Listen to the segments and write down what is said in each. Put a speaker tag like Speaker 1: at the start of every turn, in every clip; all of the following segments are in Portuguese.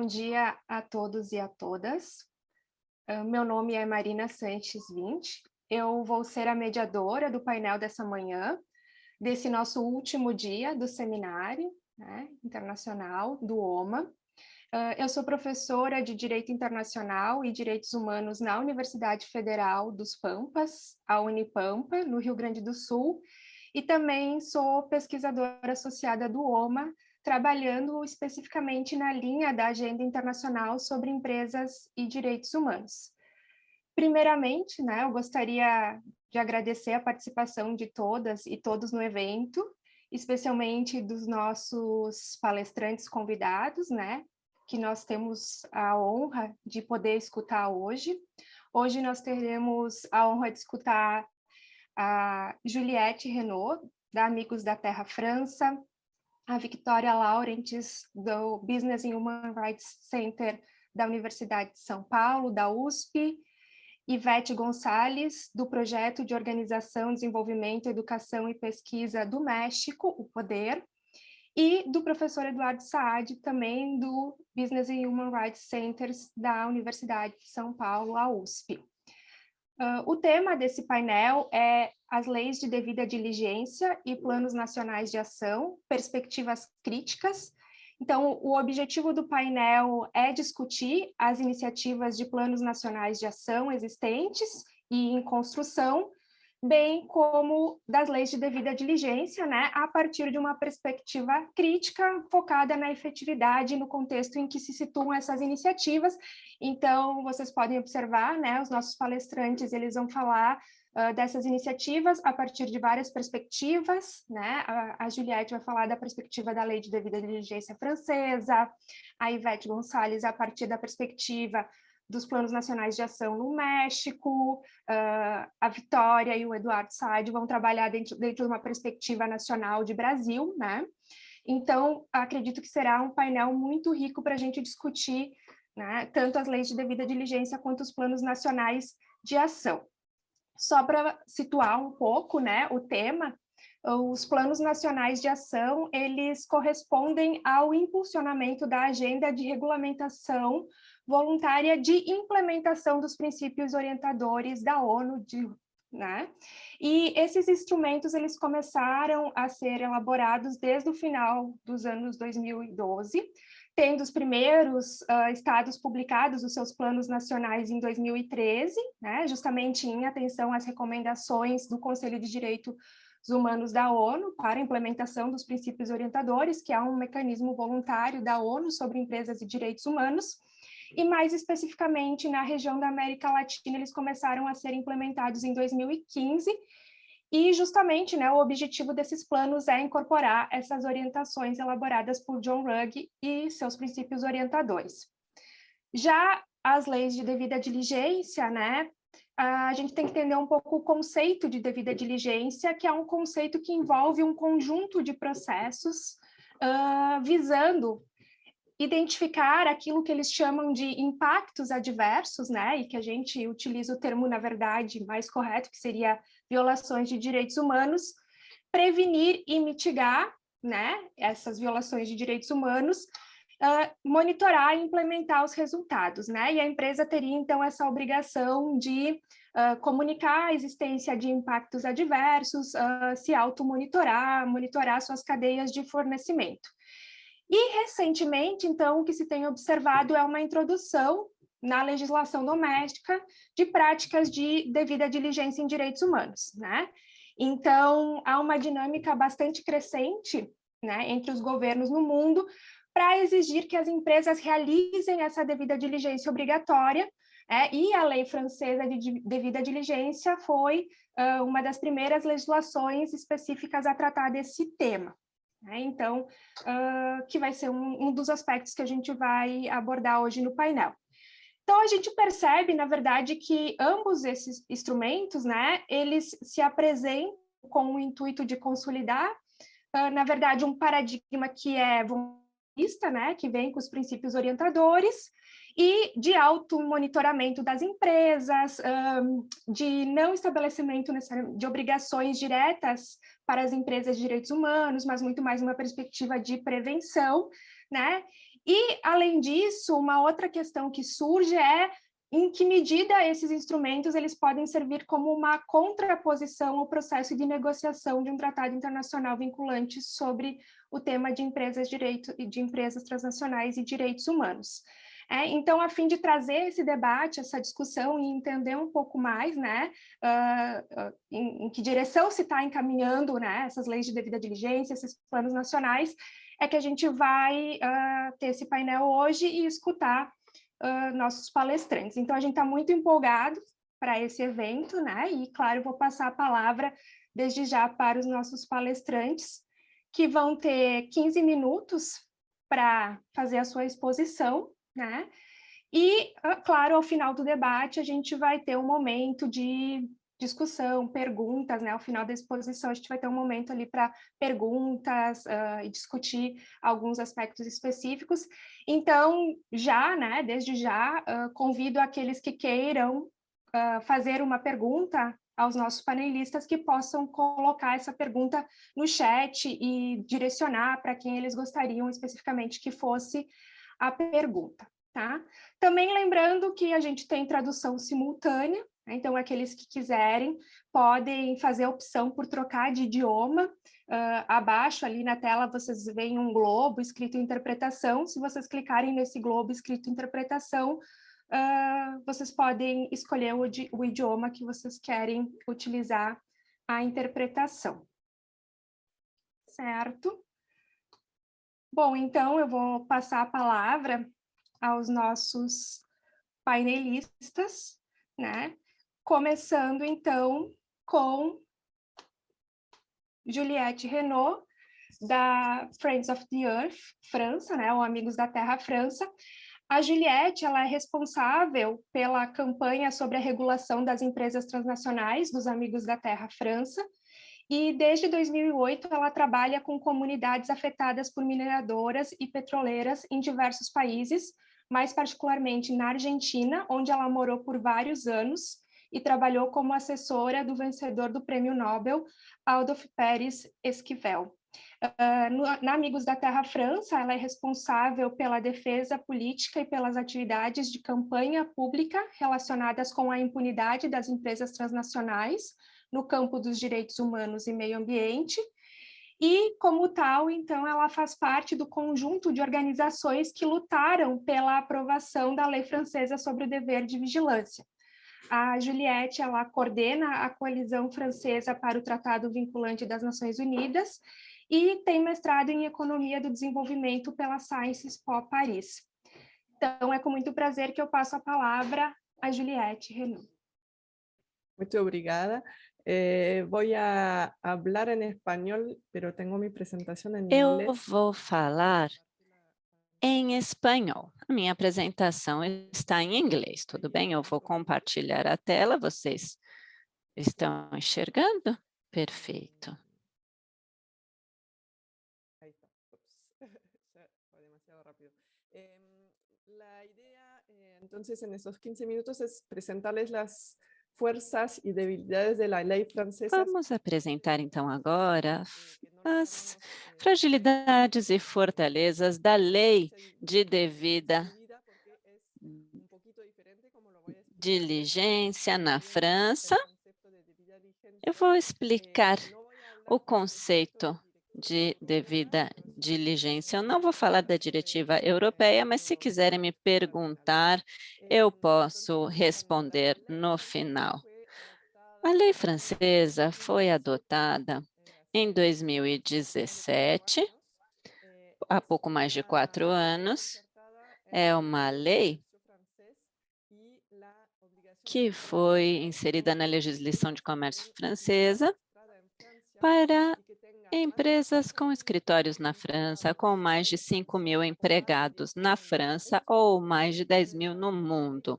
Speaker 1: dia a todos e a todas. Meu nome é Marina Sanches Vinci. Eu vou ser a mediadora do painel dessa manhã, desse nosso último dia do seminário, né, internacional do OMA. Eu sou professora de Direito Internacional e Direitos Humanos na Universidade Federal dos Pampas, a Unipampa, no Rio Grande do Sul, e também sou pesquisadora associada do OMA, trabalhando especificamente na linha da Agenda Internacional sobre Empresas e Direitos Humanos. Primeiramente, né, eu gostaria de agradecer a participação de todas e todos no evento, especialmente dos nossos palestrantes convidados, né, que nós temos a honra de poder escutar hoje. Hoje nós teremos a honra de escutar a Juliette Renaud, da Amigos da Terra França, a Victoria Laurentiis, do Business and Human Rights Center da Universidade de São Paulo, da USP, Ivete Gonçalves, do Projeto de Organização, Desenvolvimento, Educação e Pesquisa do México, o PODER, e do professor Eduardo Saad, também do Business and Human Rights Centers da Universidade de São Paulo, a USP. O tema desse painel é as leis de devida diligência e planos nacionais de ação, perspectivas críticas. Então, o objetivo do painel é discutir as iniciativas de planos nacionais de ação existentes e em construção, bem como das leis de devida diligência, né, a partir de uma perspectiva crítica focada na efetividade no contexto em que se situam essas iniciativas. Então, vocês podem observar, né, os nossos palestrantes, eles vão falar dessas iniciativas a partir de várias perspectivas, né? A Juliette vai falar da perspectiva da Lei de Devida Diligência francesa, a Ivete Gonçalves a partir da perspectiva dos planos nacionais de ação no México, a Vitória e o Eduardo Saad vão trabalhar dentro de uma perspectiva nacional de Brasil, né? Então, acredito que será um painel muito rico para a gente discutir, né, tanto as leis de devida diligência quanto os planos nacionais de ação. Só para situar um pouco, né, o tema, os planos nacionais de ação, eles correspondem ao impulsionamento da agenda de regulamentação voluntária de implementação dos princípios orientadores da ONU, né? E esses instrumentos, eles começaram a ser elaborados desde o final dos anos 2012, tendo os primeiros estados publicados os seus planos nacionais em 2013, né, justamente em atenção às recomendações do Conselho de Direitos Humanos da ONU para a implementação dos princípios orientadores, que é um mecanismo voluntário da ONU sobre empresas e direitos humanos, e mais especificamente na região da América Latina, eles começaram a ser implementados em 2015, e justamente, né, o objetivo desses planos é incorporar essas orientações elaboradas por John Ruggie e seus princípios orientadores. Já as leis de devida diligência, né, a gente tem que entender um pouco o conceito de devida diligência, que é um conceito que envolve um conjunto de processos visando identificar aquilo que eles chamam de impactos adversos, né, e que a gente utiliza o termo, na verdade, mais correto, que seria violações de direitos humanos, prevenir e mitigar, né, essas violações de direitos humanos, monitorar e implementar os resultados, né, e a empresa teria, então, essa obrigação de comunicar a existência de impactos adversos, se automonitorar, monitorar suas cadeias de fornecimento. E, recentemente, então, o que se tem observado é uma introdução na legislação doméstica de práticas de devida diligência em direitos humanos, né? Então, há uma dinâmica bastante crescente, né, entre os governos no mundo para exigir que as empresas realizem essa devida diligência obrigatória, e a lei francesa de devida diligência foi uma das primeiras legislações específicas a tratar desse tema. Então, que vai ser um dos aspectos que a gente vai abordar hoje no painel. Então, a gente percebe, na verdade, que ambos esses instrumentos, né, eles se apresentam com o intuito de consolidar, na verdade, um paradigma que é voluntarista, né, que vem com os princípios orientadores, e de automonitoramento das empresas, de não estabelecimento de obrigações diretas para as empresas de direitos humanos, mas muito mais uma perspectiva de prevenção, né? E, além disso, uma outra questão que surge é em que medida esses instrumentos eles podem servir como uma contraposição ao processo de negociação de um tratado internacional vinculante sobre o tema de empresas transnacionais e direitos humanos. Então, a fim de trazer esse debate, essa discussão e entender um pouco mais, né, em que direção se está encaminhando, né, essas leis de devida diligência, esses planos nacionais, é que a gente vai ter esse painel hoje e escutar nossos palestrantes. Então, a gente está muito empolgado para esse evento, né? E, claro, eu vou passar a palavra desde já para os nossos palestrantes, que vão ter 15 minutos para fazer a sua exposição, né? E, claro, ao final do debate, a gente vai ter um momento de discussão, perguntas, né? Ao final da exposição, a gente vai ter um momento ali para perguntas e discutir alguns aspectos específicos. Então, já, né, desde já, convido aqueles que queiram fazer uma pergunta aos nossos panelistas que possam colocar essa pergunta no chat e direcionar para quem eles gostariam especificamente que fosse a pergunta, tá? Também lembrando que a gente tem tradução simultânea, né? Então aqueles que quiserem podem fazer a opção por trocar de idioma. Abaixo ali na tela vocês veem um globo escrito interpretação. Se vocês clicarem nesse globo escrito interpretação, vocês podem escolher o idioma que vocês querem utilizar a interpretação. Certo? Bom, então eu vou passar a palavra aos nossos painelistas, né? Começando, então, com Juliette Renaud, da Friends of the Earth, França, né? Ou Amigos da Terra, França. A Juliette, ela é responsável pela campanha sobre a regulação das empresas transnacionais dos Amigos da Terra, França, e desde 2008 ela trabalha com comunidades afetadas por mineradoras e petroleiras em diversos países, mais particularmente na Argentina, onde ela morou por vários anos e trabalhou como assessora do vencedor do Prêmio Nobel, Adolphe Pérez Esquivel. Na Amigos da Terra França, ela é responsável pela defesa política e pelas atividades de campanha pública relacionadas com a impunidade das empresas transnacionais no campo dos direitos humanos e meio ambiente, e, como tal, então, ela faz parte do conjunto de organizações que lutaram pela aprovação da lei francesa sobre o dever de vigilância. A Juliette, ela coordena a coalizão francesa para o Tratado Vinculante das Nações Unidas e tem mestrado em Economia do Desenvolvimento pela Sciences Po Paris. Então, é com muito prazer que eu passo a palavra a Juliette Renaud.
Speaker 2: Muito obrigada. Voy a hablar en español, pero tengo mi presentación en inglés.
Speaker 3: Eu vou falar em espanhol. A minha apresentação está em inglês, tudo bem? Eu vou compartilhar a tela, vocês estão enxergando? Perfeito.
Speaker 2: Ahí está. Ups. Ya fue demasiado rápido. La idea, entonces, en estos 15 minutos es presentarles las fuerzas y debilidades de la ley francesa.
Speaker 3: Vamos apresentar, então, agora as fragilidades e fortalezas da lei de devida diligência na França. Eu vou explicar o conceito de devida diligência. Eu não vou falar da diretiva europeia, mas se quiserem me perguntar, eu posso responder no final. A lei francesa foi adotada em 2017, há pouco mais de 4 anos. É uma lei que foi inserida na legislação de comércio francesa para empresas com escritórios na França, com mais de 5.000 empregados na França ou mais de 10.000 no mundo.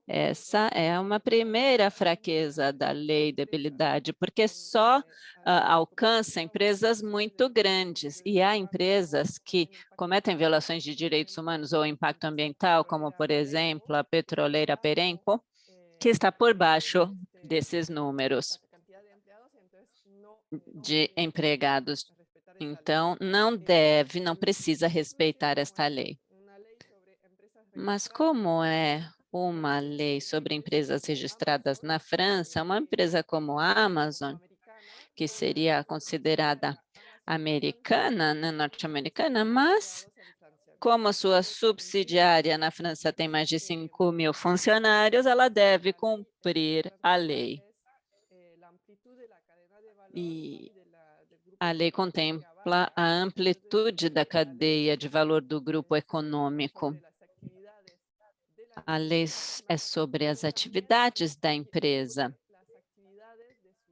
Speaker 3: Essa é uma primeira fraqueza da lei de debilidade, porque só alcança empresas muito grandes, e há empresas que cometem violações de direitos humanos ou impacto ambiental, como, por exemplo, a petroleira Perenco, que está por baixo desses números de empregados. Então, não precisa respeitar esta lei. Mas como é uma lei sobre empresas registradas na França, uma empresa como a Amazon, que seria considerada americana, né, norte-americana, mas como a sua subsidiária na França tem mais de 5.000 funcionários, ela deve cumprir a lei. E a lei contempla a amplitude da cadeia de valor do grupo econômico. A lei é sobre as atividades da empresa,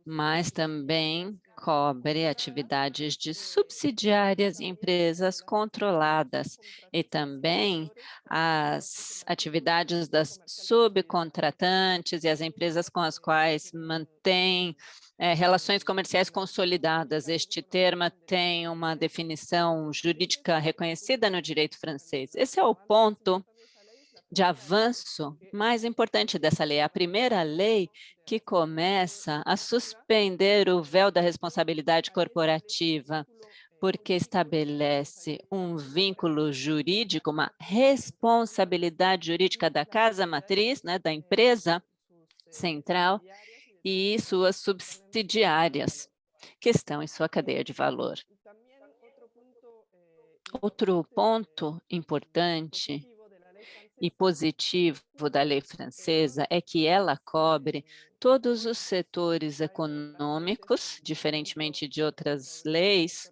Speaker 3: mas também cobre atividades de subsidiárias em empresas controladas e também as atividades das subcontratantes e as empresas com as quais mantém relações comerciais consolidadas. Este termo tem uma definição jurídica reconhecida no direito francês. Esse é o ponto de avanço mais importante dessa lei. A primeira lei que começa a suspender o véu da responsabilidade corporativa, porque estabelece um vínculo jurídico, uma responsabilidade jurídica da casa matriz, né, da empresa central e suas subsidiárias, que estão em sua cadeia de valor. Outro ponto importante e positivo da lei francesa é que ela cobre todos os setores econômicos, diferentemente de outras leis,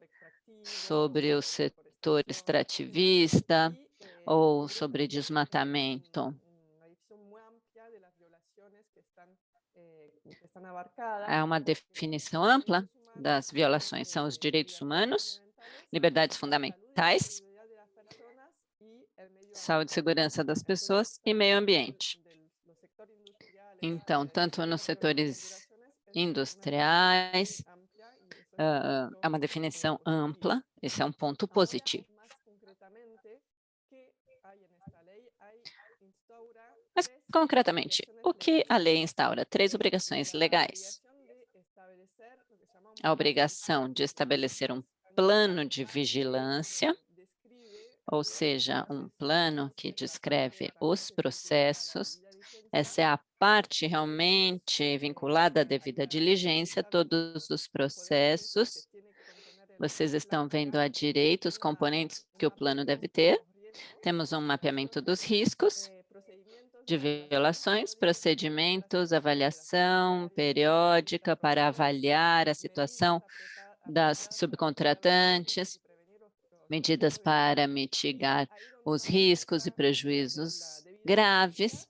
Speaker 3: sobre o setor extrativista ou sobre desmatamento. Há uma definição ampla das violações, são os direitos humanos, liberdades fundamentais, saúde e segurança das pessoas e meio ambiente. Então, tanto nos setores industriais, é uma definição ampla, esse é um ponto positivo. Mas, concretamente, o que a lei instaura? 3 obrigações legais. A obrigação de estabelecer um plano de vigilância, ou seja, um plano que descreve os processos. Essa é a parte realmente vinculada à devida diligência, todos os processos. Vocês estão vendo à direita os componentes que o plano deve ter. Temos um mapeamento dos riscos de violações, procedimentos, avaliação periódica para avaliar a situação das subcontratantes, medidas para mitigar os riscos e prejuízos graves.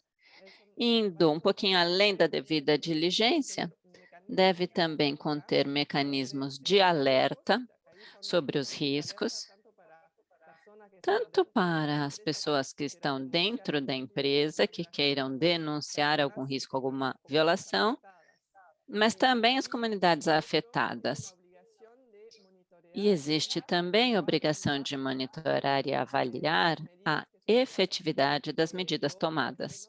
Speaker 3: Indo um pouquinho além da devida diligência, deve também conter mecanismos de alerta sobre os riscos, tanto para as pessoas que estão dentro da empresa, que queiram denunciar algum risco, alguma violação, mas também as comunidades afetadas. E existe também a obrigação de monitorar e avaliar a efetividade das medidas tomadas.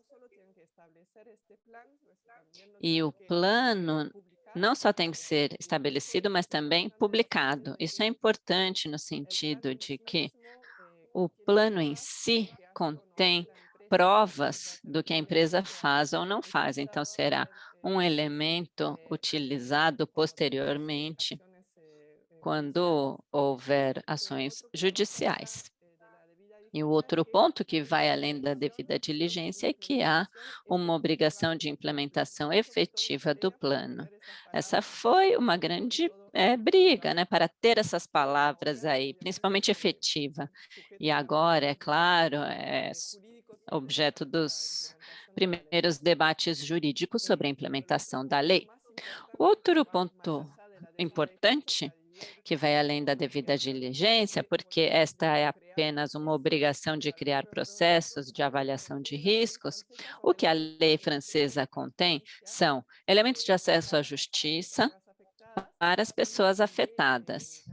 Speaker 3: E o plano não só tem que ser estabelecido, mas também publicado. Isso é importante no sentido de que o plano em si contém provas do que a empresa faz ou não faz, então será um elemento utilizado posteriormente quando houver ações judiciais. E o outro ponto que vai além da devida diligência é que há uma obrigação de implementação efetiva do plano. Essa foi uma grande briga, né, para ter essas palavras aí, principalmente efetiva. E agora, é claro, é objeto dos primeiros debates jurídicos sobre a implementação da lei. Outro ponto importante que vai além da devida diligência, porque esta é apenas uma obrigação de criar processos de avaliação de riscos, o que a lei francesa contém são elementos de acesso à justiça para as pessoas afetadas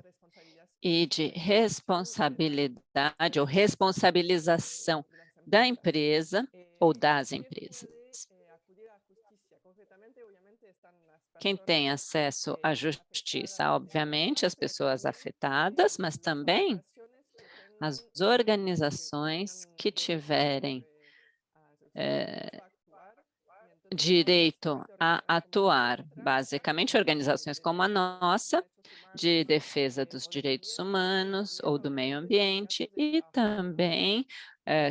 Speaker 3: e de responsabilidade ou responsabilização da empresa ou das empresas. Quem tem acesso à justiça? Obviamente, as pessoas afetadas, mas também As organizações que tiverem direito a atuar, basicamente organizações como a nossa, de defesa dos direitos humanos ou do meio ambiente, e também,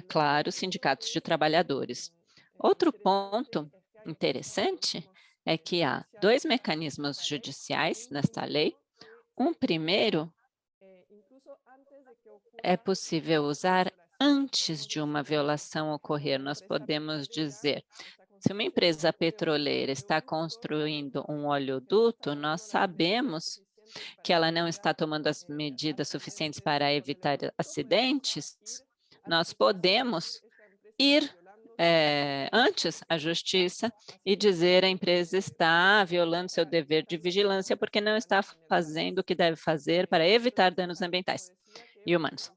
Speaker 3: claro, sindicatos de trabalhadores. Outro ponto interessante é que há 2 mecanismos judiciais nesta lei. Um primeiro é possível usar antes de uma violação ocorrer. Nós podemos dizer, se uma empresa petroleira está construindo um oleoduto, nós sabemos que ela não está tomando as medidas suficientes para evitar acidentes, nós podemos ir antes à justiça e dizer a empresa está violando seu dever de vigilância porque não está fazendo o que deve fazer para evitar danos ambientais e humanos.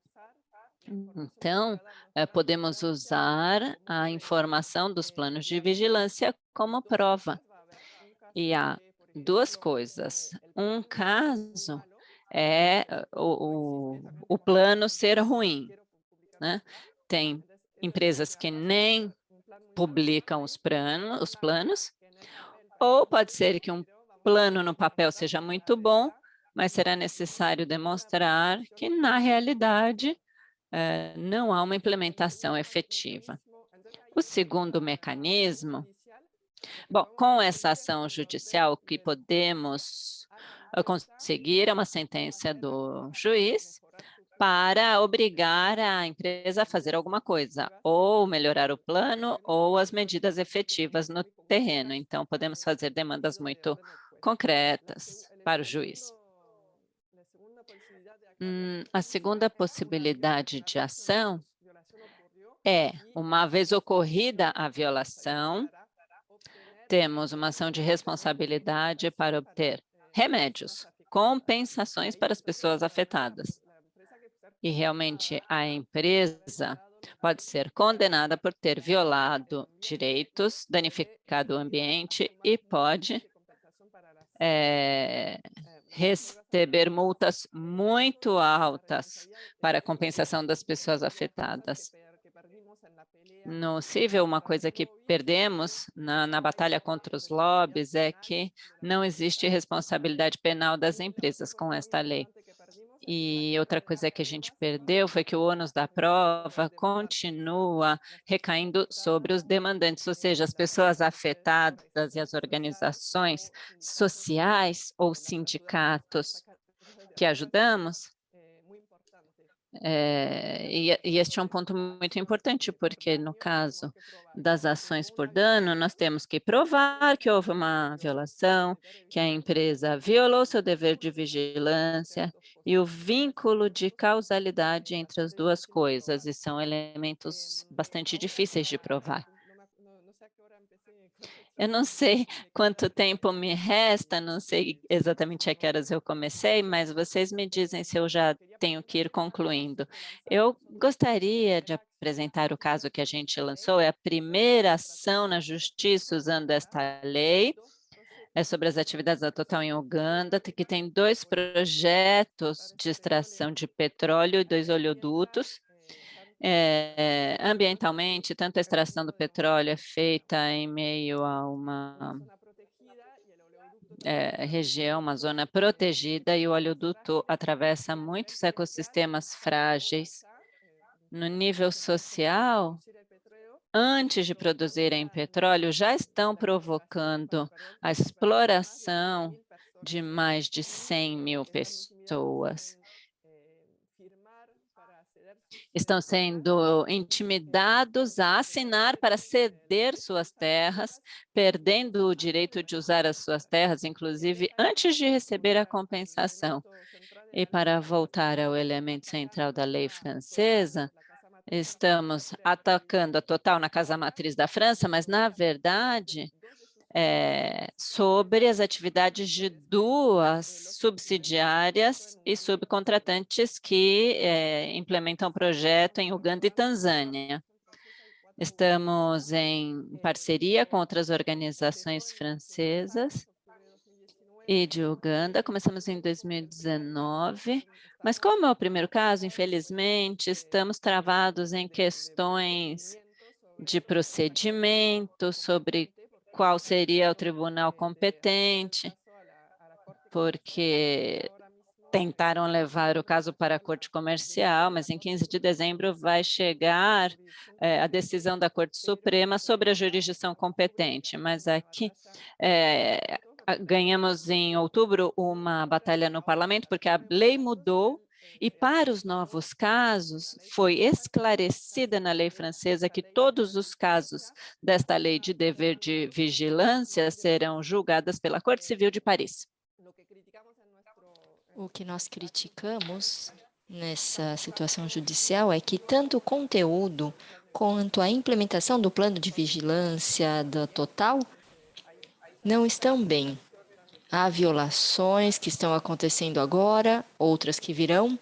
Speaker 3: Então, podemos usar a informação dos planos de vigilância como prova. E há 2 coisas. Um caso é o plano ser ruim, né? Tem empresas que nem publicam os planos, ou pode ser que um plano no papel seja muito bom, mas será necessário demonstrar que, na realidade, não há uma implementação efetiva. O segundo mecanismo, bom, com essa ação judicial, o que podemos conseguir é uma sentença do juiz para obrigar a empresa a fazer alguma coisa, ou melhorar o plano, ou as medidas efetivas no terreno. Então, podemos fazer demandas muito concretas para o juiz. A segunda possibilidade de ação é, uma vez ocorrida a violação, temos uma ação de responsabilidade para obter remédios, compensações para as pessoas afetadas. E realmente a empresa pode ser condenada por ter violado direitos, danificado o ambiente e pode receber multas muito altas para a compensação das pessoas afetadas. No cível, uma coisa que perdemos na batalha contra os lobbies é que não existe responsabilidade penal das empresas com esta lei. E outra coisa que a gente perdeu foi que o ônus da prova continua recaindo sobre os demandantes, ou seja, as pessoas afetadas e as organizações sociais ou sindicatos que ajudamos. E este é um ponto muito importante, porque no caso das ações por dano, nós temos que provar que houve uma violação, que a empresa violou seu dever de vigilância e o vínculo de causalidade entre as 2 coisas, e são elementos bastante difíceis de provar. Eu não sei quanto tempo me resta, não sei exatamente a que horas eu comecei, mas vocês me dizem se eu já tenho que ir concluindo. Eu gostaria de apresentar o caso que a gente lançou, é a primeira ação na justiça usando esta lei, é sobre as atividades da Total em Uganda, que tem 2 projetos de extração de petróleo e 2 oleodutos. Ambientalmente, tanto a extração do petróleo é feita em meio a uma região, uma zona protegida, e o oleoduto atravessa muitos ecossistemas frágeis. No nível social, antes de produzirem petróleo, já estão provocando a exploração de mais de 100.000 pessoas. Estão sendo intimidados a assinar para ceder suas terras, perdendo o direito de usar as suas terras, inclusive antes de receber a compensação. E para voltar ao elemento central da lei francesa, estamos atacando a Total na casa matriz da França, mas, na verdade, sobre as atividades de 2 subsidiárias e subcontratantes que implementam o projeto em Uganda e Tanzânia. Estamos em parceria com outras organizações francesas e de Uganda. Começamos em 2019, mas como é o primeiro caso, infelizmente, estamos travados em questões de procedimento sobre qual seria o tribunal competente, porque tentaram levar o caso para a Corte Comercial, mas em 15 de dezembro vai chegar a decisão da Corte Suprema sobre a jurisdição competente. Mas aqui ganhamos em outubro uma batalha no parlamento, porque a lei mudou e para os novos casos foi esclarecida na lei francesa que todos os casos desta lei de dever de vigilância serão julgados pela Corte Civil de Paris.
Speaker 4: O que nós criticamos nessa situação judicial é que tanto o conteúdo quanto a implementação do plano de vigilância da Total não estão bem. Há violações que estão acontecendo agora, outras que virão,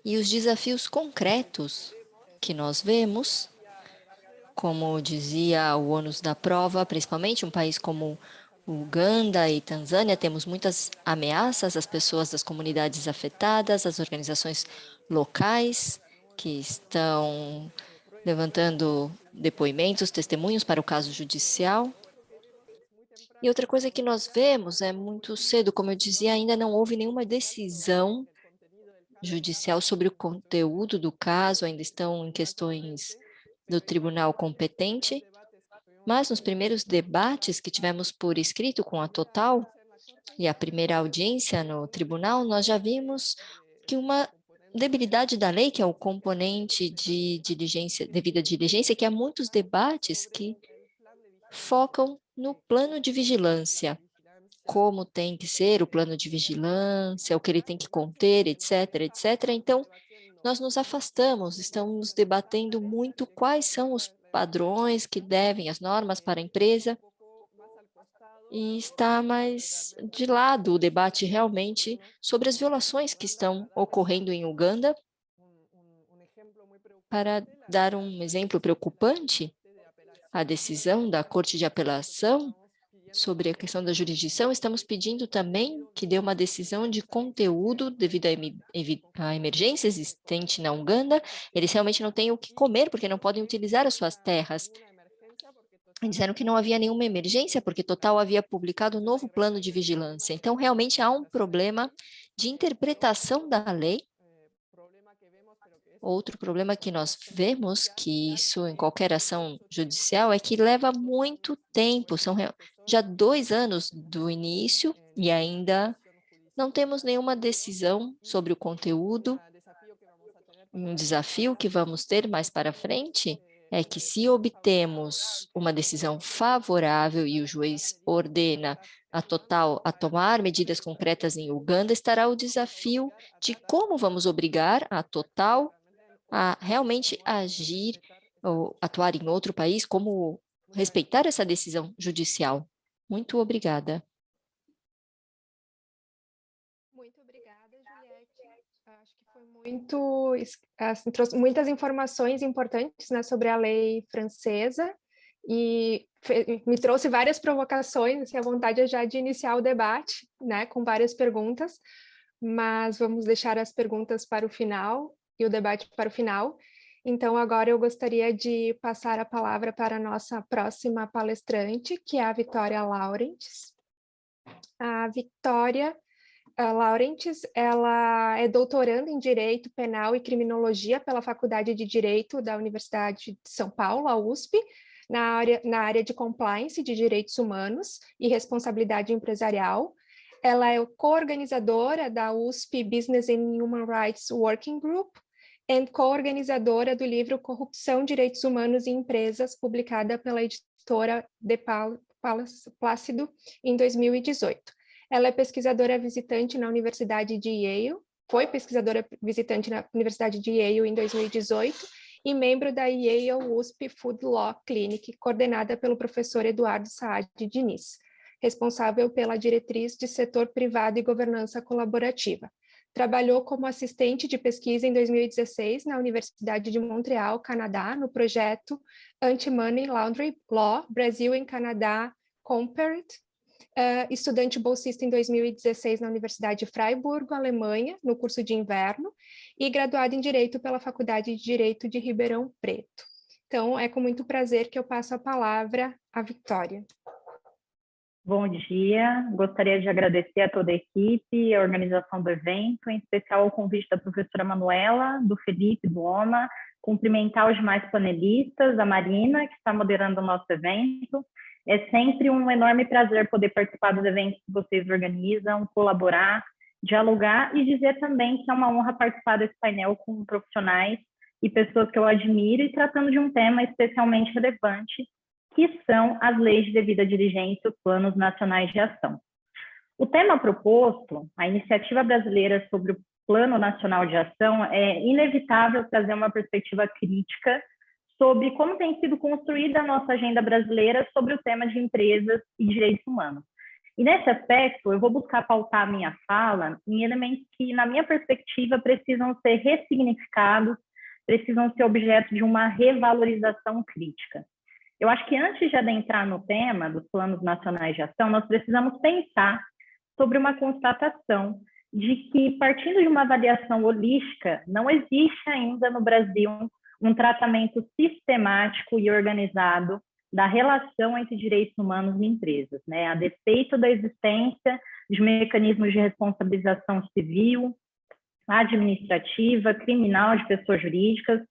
Speaker 4: e os desafios concretos que nós vemos, como dizia o ônus da prova, principalmente um país como Uganda e Tanzânia, temos muitas ameaças às pessoas das comunidades afetadas, às organizações locais que estão levantando depoimentos, testemunhos para o caso judicial. E outra coisa que nós vemos é muito cedo, como eu dizia, ainda não houve nenhuma decisão judicial sobre o conteúdo do caso, ainda estão em questões do tribunal competente. Mas nos primeiros debates que tivemos por escrito com a Total e a primeira audiência no tribunal, nós já vimos que uma debilidade da lei, que é o componente de diligência, devida diligência, que há muitos debates que focam no plano de vigilância, como tem que ser o plano de vigilância, o que ele tem que conter, etc., etc. Então, nós nos afastamos, estamos debatendo muito quais são os padrões que devem, as normas para a empresa, e está mais de lado o debate realmente sobre as violações que estão ocorrendo em Uganda. Para dar um exemplo preocupante, a decisão da Corte de Apelação sobre a questão da jurisdição, estamos pedindo também que dê uma decisão de conteúdo devido à emergência existente na Uganda. Eles realmente não têm o que comer porque não podem utilizar as suas terras. Disseram que não havia nenhuma emergência porque Total havia publicado um novo plano de vigilância. Então, realmente há um problema de interpretação da lei. Outro problema que nós vemos, que isso em qualquer ação judicial, é que leva muito tempo, são já 2 anos do início e ainda não temos nenhuma decisão sobre o conteúdo. Um desafio que vamos ter mais para frente é que se obtemos uma decisão favorável e o juiz ordena a Total a tomar medidas concretas em Uganda, estará o desafio de como vamos obrigar a Total a realmente agir ou atuar em outro país, como respeitar essa decisão judicial. Muito obrigada.
Speaker 1: Muito obrigada, Juliette. Acho que foi trouxe muitas informações importantes, né, sobre a lei francesa e me trouxe várias provocações, assim, a vontade é já de iniciar o debate, né, com várias perguntas, mas vamos deixar as perguntas para o final e o debate para o final. Então, agora eu gostaria de passar a palavra para a nossa próxima palestrante, que é a Vitória Laurentes. A Vitória Laurentes, ela é doutoranda em Direito Penal e Criminologia pela Faculdade de Direito da Universidade de São Paulo, a USP, na área de Compliance de Direitos Humanos e Responsabilidade Empresarial. Ela é co-organizadora da USP Business and Human Rights Working Group e co-organizadora do livro Corrupção, Direitos Humanos e Empresas, publicada pela editora De Plácido em 2018. Ela é pesquisadora visitante na Universidade de Yale, foi pesquisadora visitante na Universidade de Yale em 2018 e membro da Yale USP Food Law Clinic, coordenada pelo professor Eduardo Saad Diniz, responsável pela diretriz de setor privado e governança colaborativa. Trabalhou como assistente de pesquisa em 2016 na Universidade de Montreal, Canadá, no projeto Anti-Money Laundering Law, Brasil e Canadá Compared, estudante bolsista em 2016 na Universidade de Freiburgo, Alemanha, no curso de inverno, e graduada em Direito pela Faculdade de Direito de Ribeirão Preto. Então, é com muito prazer que eu passo a palavra à Victoria.
Speaker 5: Bom dia, gostaria de agradecer a toda a equipe, a organização do evento, em especial o convite da professora Manuela, do Felipe, do OMA, cumprimentar os demais panelistas, a Marina, que está moderando o nosso evento. É sempre um enorme prazer poder participar dos eventos que vocês organizam, colaborar, dialogar e dizer também que é uma honra participar desse painel com profissionais e pessoas que eu admiro e tratando de um tema especialmente relevante, que são as leis de devida diligência e os planos nacionais de ação. O tema proposto, a iniciativa brasileira sobre o Plano Nacional de Ação, é inevitável trazer uma perspectiva crítica sobre como tem sido construída a nossa agenda brasileira sobre o tema de empresas e direitos humanos. E nesse aspecto, eu vou buscar pautar a minha fala em elementos que, na minha perspectiva, precisam ser ressignificados, precisam ser objeto de uma revalorização crítica. Eu acho que antes de adentrar no tema dos planos nacionais de ação, nós precisamos pensar sobre uma constatação de que, partindo de uma avaliação holística, não existe ainda no Brasil um tratamento sistemático e organizado da relação entre direitos humanos e empresas, né? A despeito da existência de mecanismos de responsabilização civil, administrativa, criminal de pessoas jurídicas.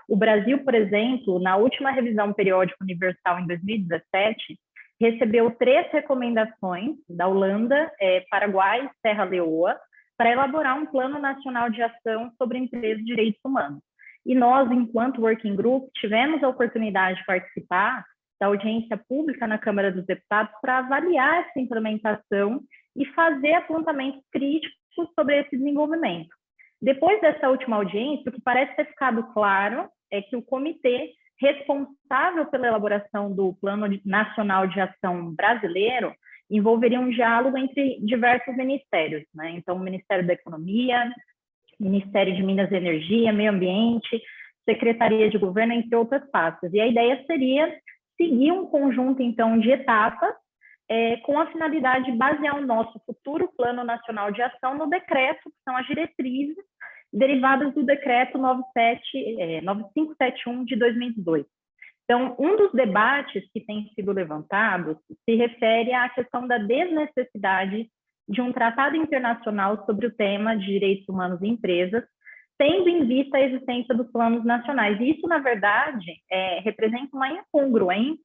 Speaker 5: O Brasil, por exemplo, na última revisão periódica universal em 2017, recebeu 3 recomendações da Holanda, Paraguai e Serra Leoa para elaborar um plano nacional de ação sobre empresas e direitos humanos. E nós, enquanto Working Group, tivemos a oportunidade de participar da audiência pública na Câmara dos Deputados para avaliar essa implementação e fazer apontamentos críticos sobre esse desenvolvimento. Depois dessa última audiência, o que parece ter ficado claro é que o comitê responsável pela elaboração do Plano Nacional de Ação brasileiro envolveria um diálogo entre diversos ministérios, né? Então, o Ministério da Economia, Ministério de Minas e Energia, Meio Ambiente, Secretaria de Governo, entre outras pastas. E a ideia seria seguir um conjunto, então, de etapas com a finalidade de basear o nosso futuro Plano Nacional de Ação no decreto, que são as diretrizes derivadas do decreto 9571 de 2018. Então, um dos debates que tem sido levantados se refere à questão da desnecessidade de um tratado internacional sobre o tema de direitos humanos em empresas, tendo em vista a existência dos planos nacionais. E isso, na verdade, representa uma incongruência,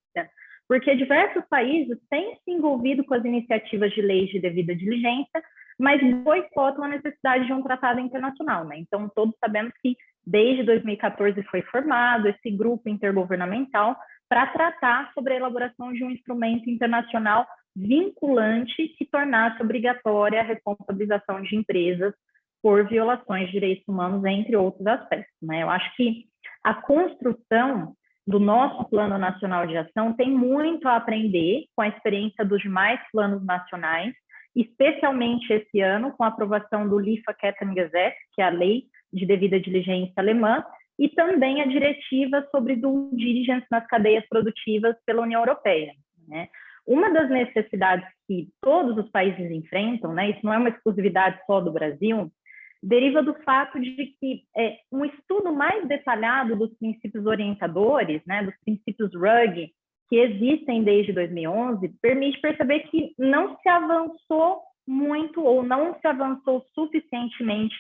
Speaker 5: porque diversos países têm se envolvido com as iniciativas de leis de devida diligência, mas boicotam a necessidade de um tratado internacional, né? Então, todos sabemos que desde 2014 foi formado esse grupo intergovernamental para tratar sobre a elaboração de um instrumento internacional vinculante que tornasse obrigatória a responsabilização de empresas por violações de direitos humanos, entre outros aspectos, né? Eu acho que a construção do nosso Plano Nacional de Ação tem muito a aprender com a experiência dos demais planos nacionais, especialmente esse ano, com a aprovação do Lieferkettengesetz, que é a lei de devida diligência alemã, e também a diretiva sobre due diligence nas cadeias produtivas pela União Europeia, né? Uma das necessidades que todos os países enfrentam, né, isso não é uma exclusividade só do Brasil, deriva do fato de que um estudo mais detalhado dos princípios orientadores, né, dos princípios RUG, que existem desde 2011, permite perceber que não se avançou muito ou não se avançou suficientemente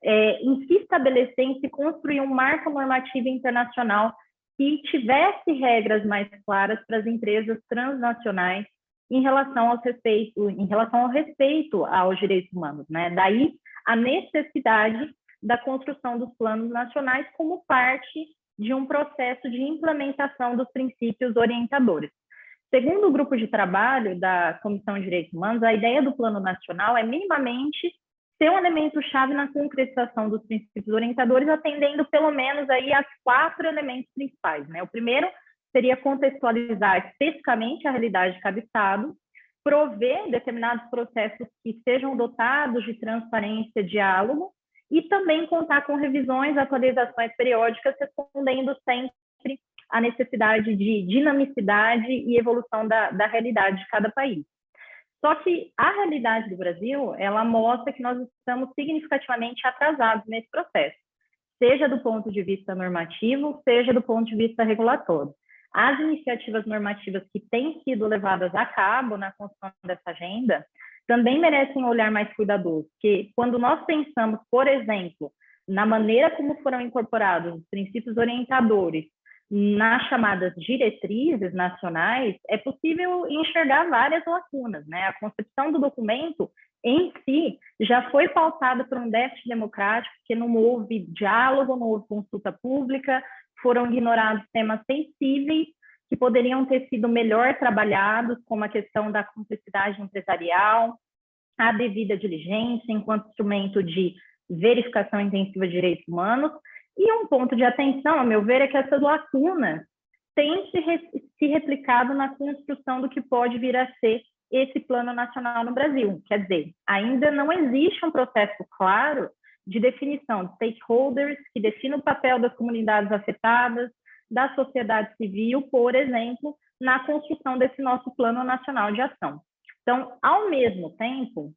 Speaker 5: em se estabelecer, em se construir um marco normativo internacional que tivesse regras mais claras para as empresas transnacionais em relação ao respeito aos direitos humanos, né? Daí a necessidade da construção dos planos nacionais como parte de um processo de implementação dos princípios orientadores. Segundo o grupo de trabalho da Comissão de Direitos Humanos, a ideia do Plano Nacional é minimamente ser um elemento-chave na concretização dos princípios orientadores, atendendo pelo menos aí as 4 elementos principais, né? O primeiro seria contextualizar especificamente a realidade de cada Estado, prover determinados processos que sejam dotados de transparência e diálogo, e também contar com revisões, atualizações periódicas, respondendo sempre à necessidade de dinamicidade e evolução da realidade de cada país. Só que a realidade do Brasil, ela mostra que nós estamos significativamente atrasados nesse processo, seja do ponto de vista normativo, seja do ponto de vista regulatório. As iniciativas normativas que têm sido levadas a cabo na construção dessa agenda também merecem um olhar mais cuidadoso, porque quando nós pensamos, por exemplo, na maneira como foram incorporados os princípios orientadores nas chamadas diretrizes nacionais, é possível enxergar várias lacunas, né? A concepção do documento em si já foi pautada por um déficit democrático, porque não houve diálogo, não houve consulta pública, foram ignorados temas sensíveis que poderiam ter sido melhor trabalhados, como a questão da complexidade empresarial, a devida diligência enquanto instrumento de verificação intensiva de direitos humanos. E um ponto de atenção, a meu ver, é que essas lacunas têm se replicado na construção do que pode vir a ser esse plano nacional no Brasil. Quer dizer, ainda não existe um processo claro de definição de stakeholders que defina o papel das comunidades afetadas, da sociedade civil, por exemplo, na construção desse nosso plano nacional de ação. Então, ao mesmo tempo,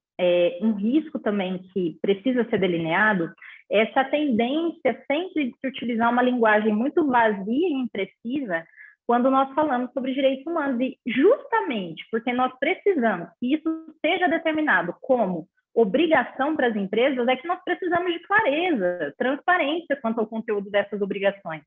Speaker 5: um risco também que precisa ser delineado é essa tendência sempre de se utilizar uma linguagem muito vazia e imprecisa quando nós falamos sobre direitos humanos. E justamente porque nós precisamos que isso seja determinado como obrigação para as empresas, é que nós precisamos de clareza, transparência quanto ao conteúdo dessas obrigações.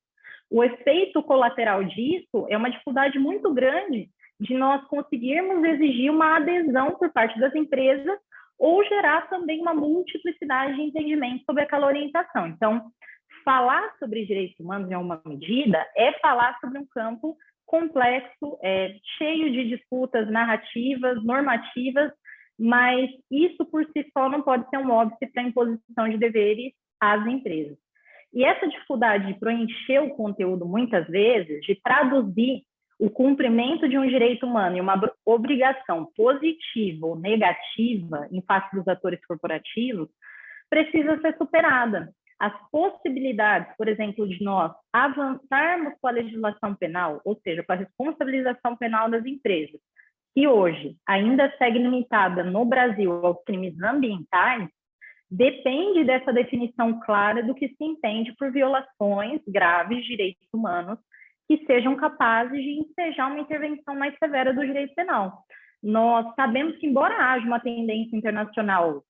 Speaker 5: O efeito colateral disso é uma dificuldade muito grande de nós conseguirmos exigir uma adesão por parte das empresas ou gerar também uma multiplicidade de entendimentos sobre aquela orientação. Então, falar sobre direitos humanos em uma medida é falar sobre um campo complexo, cheio de disputas narrativas, normativas, mas isso por si só não pode ser um óbice para a imposição de deveres às empresas. E essa dificuldade de preencher o conteúdo, muitas vezes, de traduzir o cumprimento de um direito humano em uma obrigação positiva ou negativa em face dos atores corporativos, precisa ser superada. As possibilidades, por exemplo, de nós avançarmos com a legislação penal, ou seja, com a responsabilização penal das empresas, que hoje ainda segue limitada no Brasil aos crimes ambientais, depende dessa definição clara do que se entende por violações graves de direitos humanos que sejam capazes de ensejar uma intervenção mais severa do direito penal. Nós sabemos que, embora haja uma tendência internacional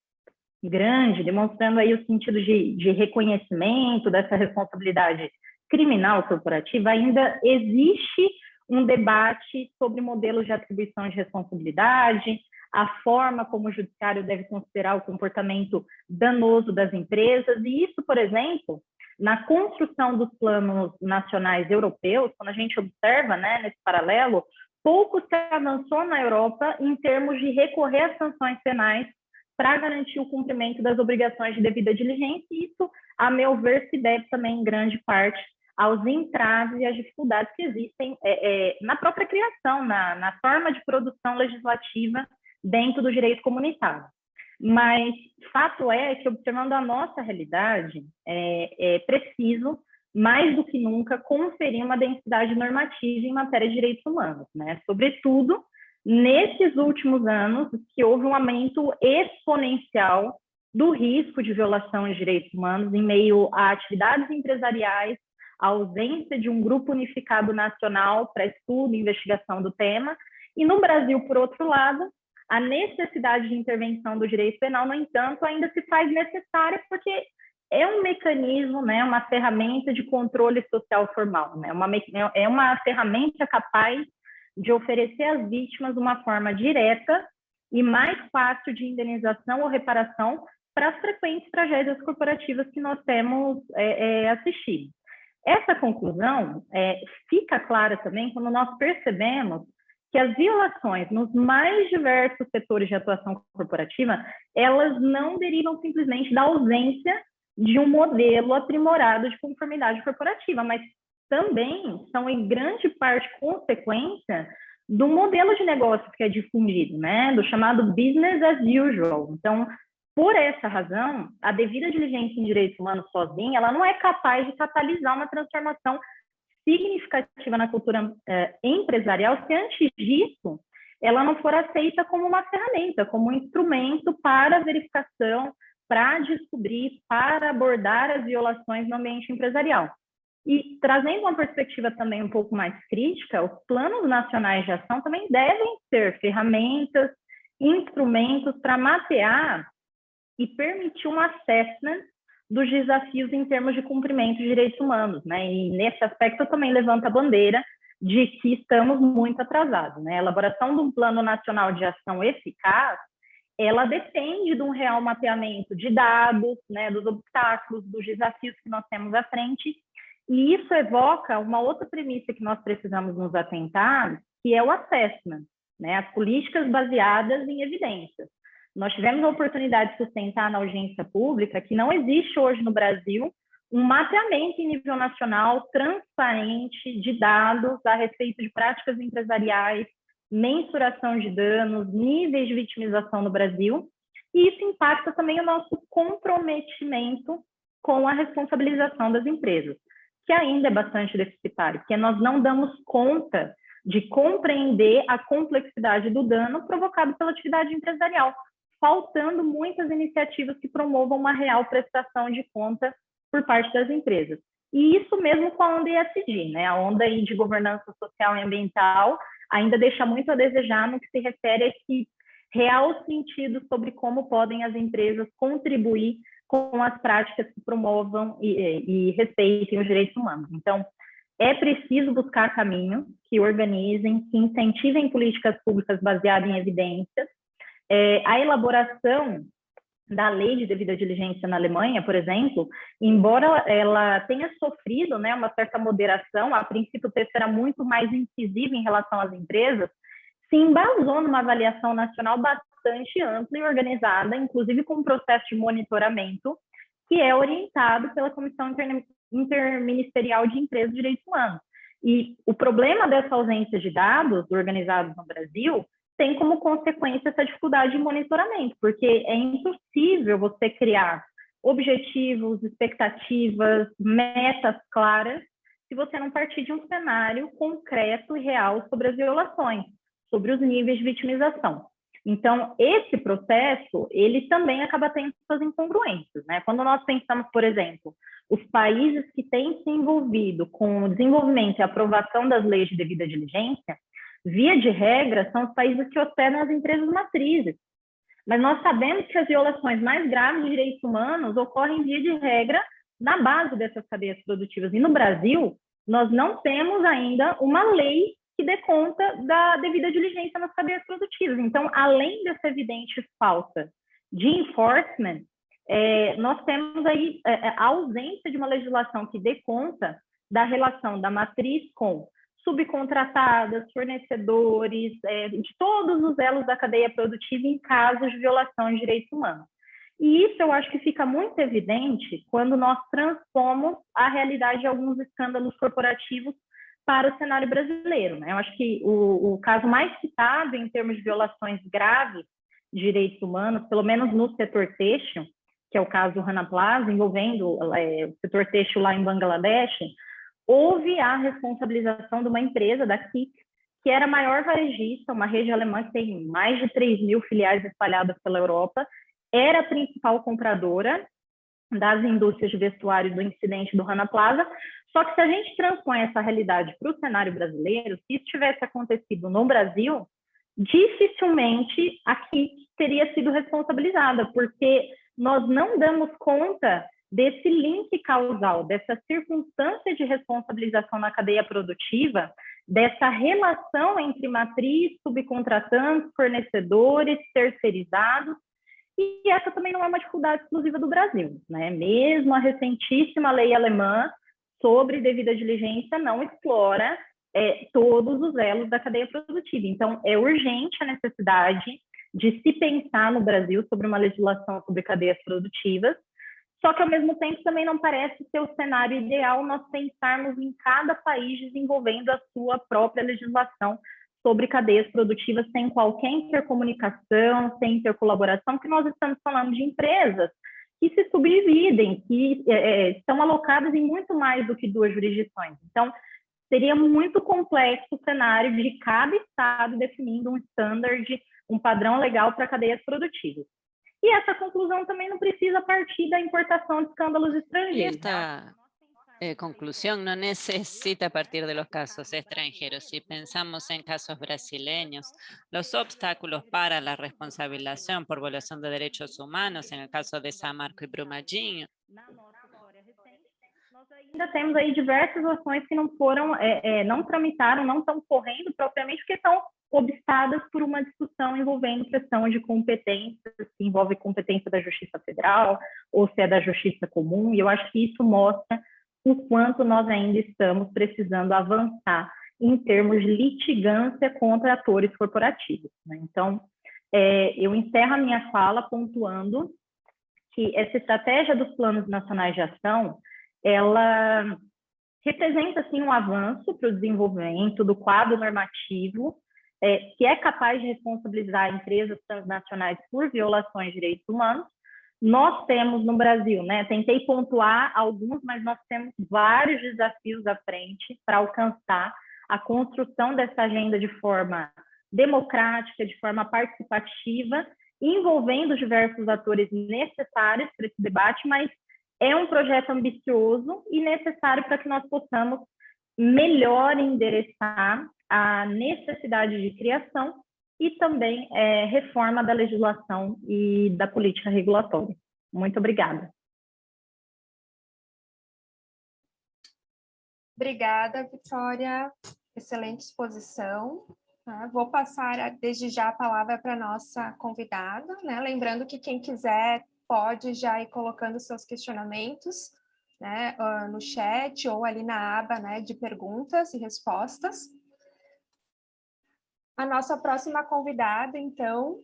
Speaker 5: grande, demonstrando aí o sentido de reconhecimento dessa responsabilidade criminal corporativa, ainda existe um debate sobre modelos de atribuição de responsabilidade, a forma como o judiciário deve considerar o comportamento danoso das empresas, e isso, por exemplo, na construção dos planos nacionais europeus, quando a gente observa, né, nesse paralelo, pouco se avançou na Europa em termos de recorrer às sanções penais para garantir o cumprimento das obrigações de devida diligência, e isso, a meu ver, se deve também, em grande parte, aos entraves e às dificuldades que existem na própria criação, na forma de produção legislativa dentro do direito comunitário. Mas fato é que, observando a nossa realidade, é preciso, mais do que nunca, conferir uma densidade normativa em matéria de direitos humanos, né? Sobretudo, nesses últimos anos, que houve um aumento exponencial do risco de violação de direitos humanos em meio a atividades empresariais, a ausência de um grupo unificado nacional para estudo e investigação do tema, e no Brasil, por outro lado, a necessidade de intervenção do direito penal, no entanto, ainda se faz necessária porque é um mecanismo, né, uma ferramenta de controle social formal, né, é uma ferramenta capaz de oferecer às vítimas uma forma direta e mais fácil de indenização ou reparação para as frequentes tragédias corporativas que nós temos assistido. Essa conclusão fica clara também quando nós percebemos que as violações nos mais diversos setores de atuação corporativa, elas não derivam simplesmente da ausência de um modelo aprimorado de conformidade corporativa, mas também são, em grande parte, consequência do modelo de negócio que é difundido, né? Do chamado business as usual. Então, por essa razão, a devida diligência em direitos humanos sozinha, ela não é capaz de catalisar uma transformação significativa na cultura empresarial, se antes disso ela não for aceita como uma ferramenta, como um instrumento para verificação, para descobrir, para abordar as violações no ambiente empresarial. E trazendo uma perspectiva também um pouco mais crítica, os planos nacionais de ação também devem ser ferramentas, instrumentos para mapear e permitir um assessment dos desafios em termos de cumprimento de direitos humanos, né? E nesse aspecto eu também levanto a bandeira de que estamos muito atrasados, né? A elaboração de um plano nacional de ação eficaz, ela depende de um real mapeamento de dados, né, dos obstáculos, dos desafios que nós temos à frente, e isso evoca uma outra premissa que nós precisamos nos atentar, que é o assessment, né, as políticas baseadas em evidências. Nós tivemos a oportunidade de sustentar na audiência pública que não existe hoje no Brasil um mapeamento em nível nacional transparente de dados a respeito de práticas empresariais, mensuração de danos, níveis de vitimização no Brasil, e isso impacta também o nosso comprometimento com a responsabilização das empresas, que ainda é bastante deficitário, porque nós não damos conta de compreender a complexidade do dano provocado pela atividade empresarial, faltando muitas iniciativas que promovam uma real prestação de conta por parte das empresas. E isso mesmo com a onda ESG, né? A onda aí de governança social e ambiental ainda deixa muito a desejar no que se refere a esse real sentido sobre como podem as empresas contribuir com as práticas que promovam e respeitem os direitos humanos. Então, é preciso buscar caminhos que organizem, que incentivem políticas públicas baseadas em evidências. A elaboração da lei de devida diligência na Alemanha, por exemplo, embora ela tenha sofrido, né, uma certa moderação, a princípio o texto era muito mais incisivo em relação às empresas, se embasou numa avaliação nacional bastante ampla e organizada, inclusive com um processo de monitoramento, que é orientado pela Comissão Interministerial de Empresas e Direitos Humanos. E o problema dessa ausência de dados organizados no Brasil tem como consequência essa dificuldade de monitoramento, porque é impossível você criar objetivos, expectativas, metas claras, se você não partir de um cenário concreto e real sobre as violações, sobre os níveis de vitimização. Então, esse processo, ele também acaba tendo suas incongruências, né? Quando nós pensamos, por exemplo, os países que têm se envolvido com o desenvolvimento e aprovação das leis de devida diligência, via de regra, são os países que hospedam as empresas matrizes. Mas nós sabemos que as violações mais graves de direitos humanos ocorrem, via de regra, na base dessas cadeias produtivas. E no Brasil, nós não temos ainda uma lei que dê conta da devida diligência nas cadeias produtivas. Então, além dessa evidente falta de enforcement, nós temos aí a ausência de uma legislação que dê conta da relação da matriz com subcontratadas, fornecedores, de todos os elos da cadeia produtiva em casos de violação de direitos humanos. E isso eu acho que fica muito evidente quando nós transpomos a realidade de alguns escândalos corporativos para o cenário brasileiro, né? Eu acho que o caso mais citado em termos de violações graves de direitos humanos, pelo menos no setor têxtil, que é o caso do Rana Plaza, envolvendo o setor têxtil lá em Bangladesh, houve a responsabilização de uma empresa da KIK, que era a maior varejista, uma rede alemã que tem mais de 3.000 filiais espalhadas pela Europa, era a principal compradora das indústrias de vestuário do incidente do Rana Plaza. Só que se a gente transpõe essa realidade para o cenário brasileiro, se isso tivesse acontecido no Brasil, dificilmente a KIK teria sido responsabilizada, porque nós não damos conta desse link causal, dessa circunstância de responsabilização na cadeia produtiva, dessa relação entre matriz, subcontratantes, fornecedores, terceirizados, e essa também não é uma dificuldade exclusiva do Brasil, né? Mesmo a recentíssima lei alemã sobre devida diligência não explora todos os elos da cadeia produtiva. Então, é urgente a necessidade de se pensar no Brasil sobre uma legislação sobre cadeias produtivas, só que, ao mesmo tempo, também não parece ser o cenário ideal nós pensarmos em cada país desenvolvendo a sua própria legislação sobre cadeias produtivas sem qualquer intercomunicação, sem intercolaboração, porque nós estamos falando de empresas que se subdividem, que estão alocadas em muito mais do que duas jurisdições. Então, seria muito complexo o cenário de cada estado definindo um standard, um padrão legal para cadeias produtivas. E essa conclusão também não precisa partir da importação de escândalos estrangeiros.
Speaker 3: Esta conclusión no necesita partir de los casos extranjeros. Si pensamos en casos brasileños, los obstáculos para la responsabilización por violación de derechos humanos, en el caso de Samarco y Brumadinho,
Speaker 5: nós ainda temos aí diversas ações que não foram, não tramitaram, não estão correndo propriamente, porque estão obstadas por uma discussão envolvendo questão de competência, se envolve competência da Justiça Federal ou se é da Justiça Comum, e eu acho que isso mostra o quanto nós ainda estamos precisando avançar em termos de litigância contra atores corporativos, né? Então, eu encerro a minha fala pontuando que essa estratégia dos planos nacionais de ação, ela representa, assim, um avanço para o desenvolvimento do quadro normativo que é capaz de responsabilizar empresas transnacionais por violações de direitos humanos. Nós temos no Brasil, né, tentei pontuar alguns, mas nós temos vários desafios à frente para alcançar a construção dessa agenda de forma democrática, de forma participativa, envolvendo diversos atores necessários para esse debate, mas é um projeto ambicioso e necessário para que nós possamos melhor endereçar a necessidade de criação e também reforma da legislação e da política regulatória. Muito obrigada.
Speaker 1: Obrigada, Vitória. Excelente exposição. Vou passar desde já a palavra para a nossa convidada, né? Lembrando que quem quiser pode já ir colocando seus questionamentos, né, no chat ou ali na aba, né, de perguntas e respostas. A nossa próxima convidada, então,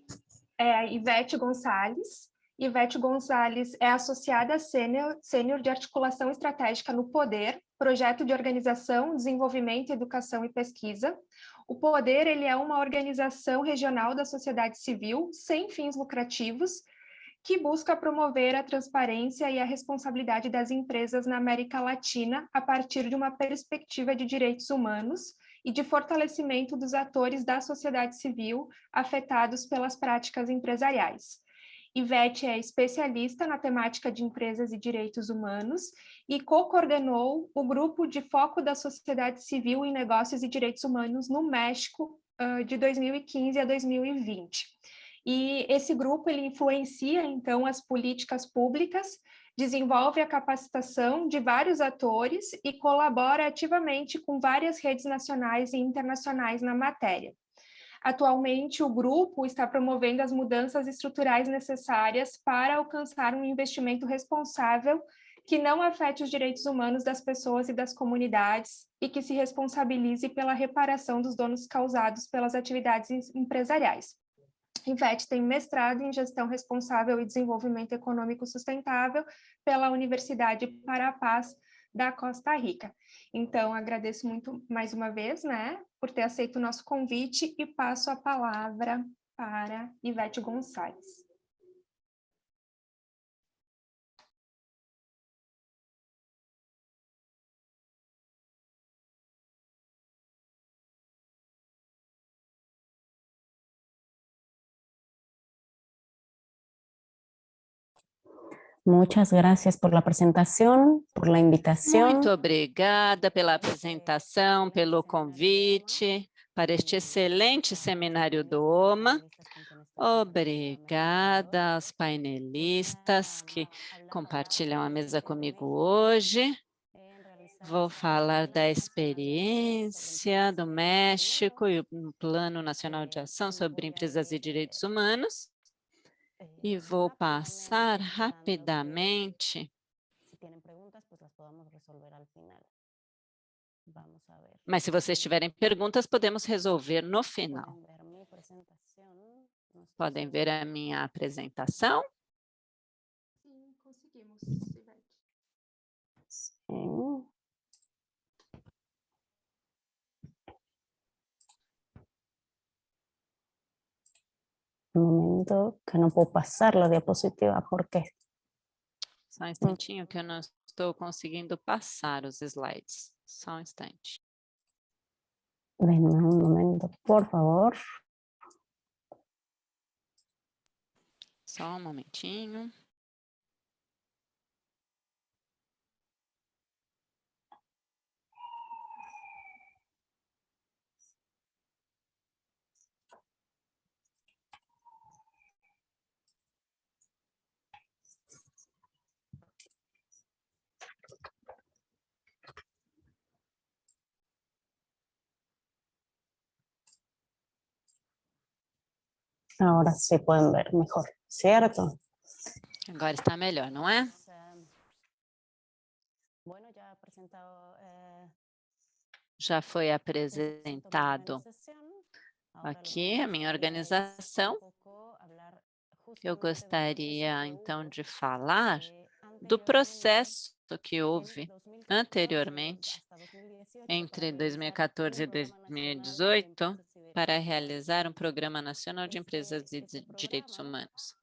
Speaker 1: é a Ivete Gonçalves. Ivete Gonçalves é associada sênior de articulação estratégica no Poder, projeto de organização, desenvolvimento, educação e pesquisa. O Poder, ele é uma organização regional da sociedade civil sem fins lucrativos que busca promover a transparência e a responsabilidade das empresas na América Latina a partir de uma perspectiva de direitos humanos e de fortalecimento dos atores da sociedade civil afetados pelas práticas empresariais. Ivete é especialista na temática de empresas e direitos humanos e co-coordenou o grupo de foco da sociedade civil em negócios e direitos humanos no México de 2015 a 2020. E esse grupo ele influencia, então, as políticas públicas, desenvolve a capacitação de vários atores e colabora ativamente com várias redes nacionais e internacionais na matéria. Atualmente, o grupo está promovendo as mudanças estruturais necessárias para alcançar um investimento responsável que não afete os direitos humanos das pessoas e das comunidades e que se responsabilize pela reparação dos danos causados pelas atividades empresariais. Ivete tem mestrado em Gestão Responsável e Desenvolvimento Econômico Sustentável pela Universidade para a Paz da Costa Rica. Então, agradeço muito mais uma vez, né, por ter aceito o nosso convite e passo a palavra para Ivete Gonçalves.
Speaker 6: Muchas gracias por la presentación, por la invitación.
Speaker 3: Muito obrigada pela apresentação, pelo convite para este excelente seminário do OMA. Obrigada aos painelistas que compartilham a mesa comigo hoje. Vou falar da experiência do México e o Plano Nacional de Ação sobre Empresas e Direitos Humanos. E vou passar rapidamente. Mas se vocês tiverem perguntas, podemos resolver no final. Podem ver a minha apresentação?
Speaker 1: Sim, conseguimos, Ivete.
Speaker 6: Sim. Un momento que no puedo pasar la diapositiva porque...
Speaker 3: Só um instantinho que eu não estou conseguindo passar os slides. Só um instante.
Speaker 6: Denme un momento, por favor.
Speaker 3: Só um momentinho.
Speaker 6: Ahora se pueden ver mejor, ¿cierto?
Speaker 3: Agora está melhor, não é?
Speaker 6: Bueno, ya presentado,
Speaker 3: Já foi apresentado aqui a minha organização. Eu gostaria, então, de falar do processo que houve anteriormente, entre 2014 e 2018, para realizar um Programa Nacional de Empresas de Direitos Humanos.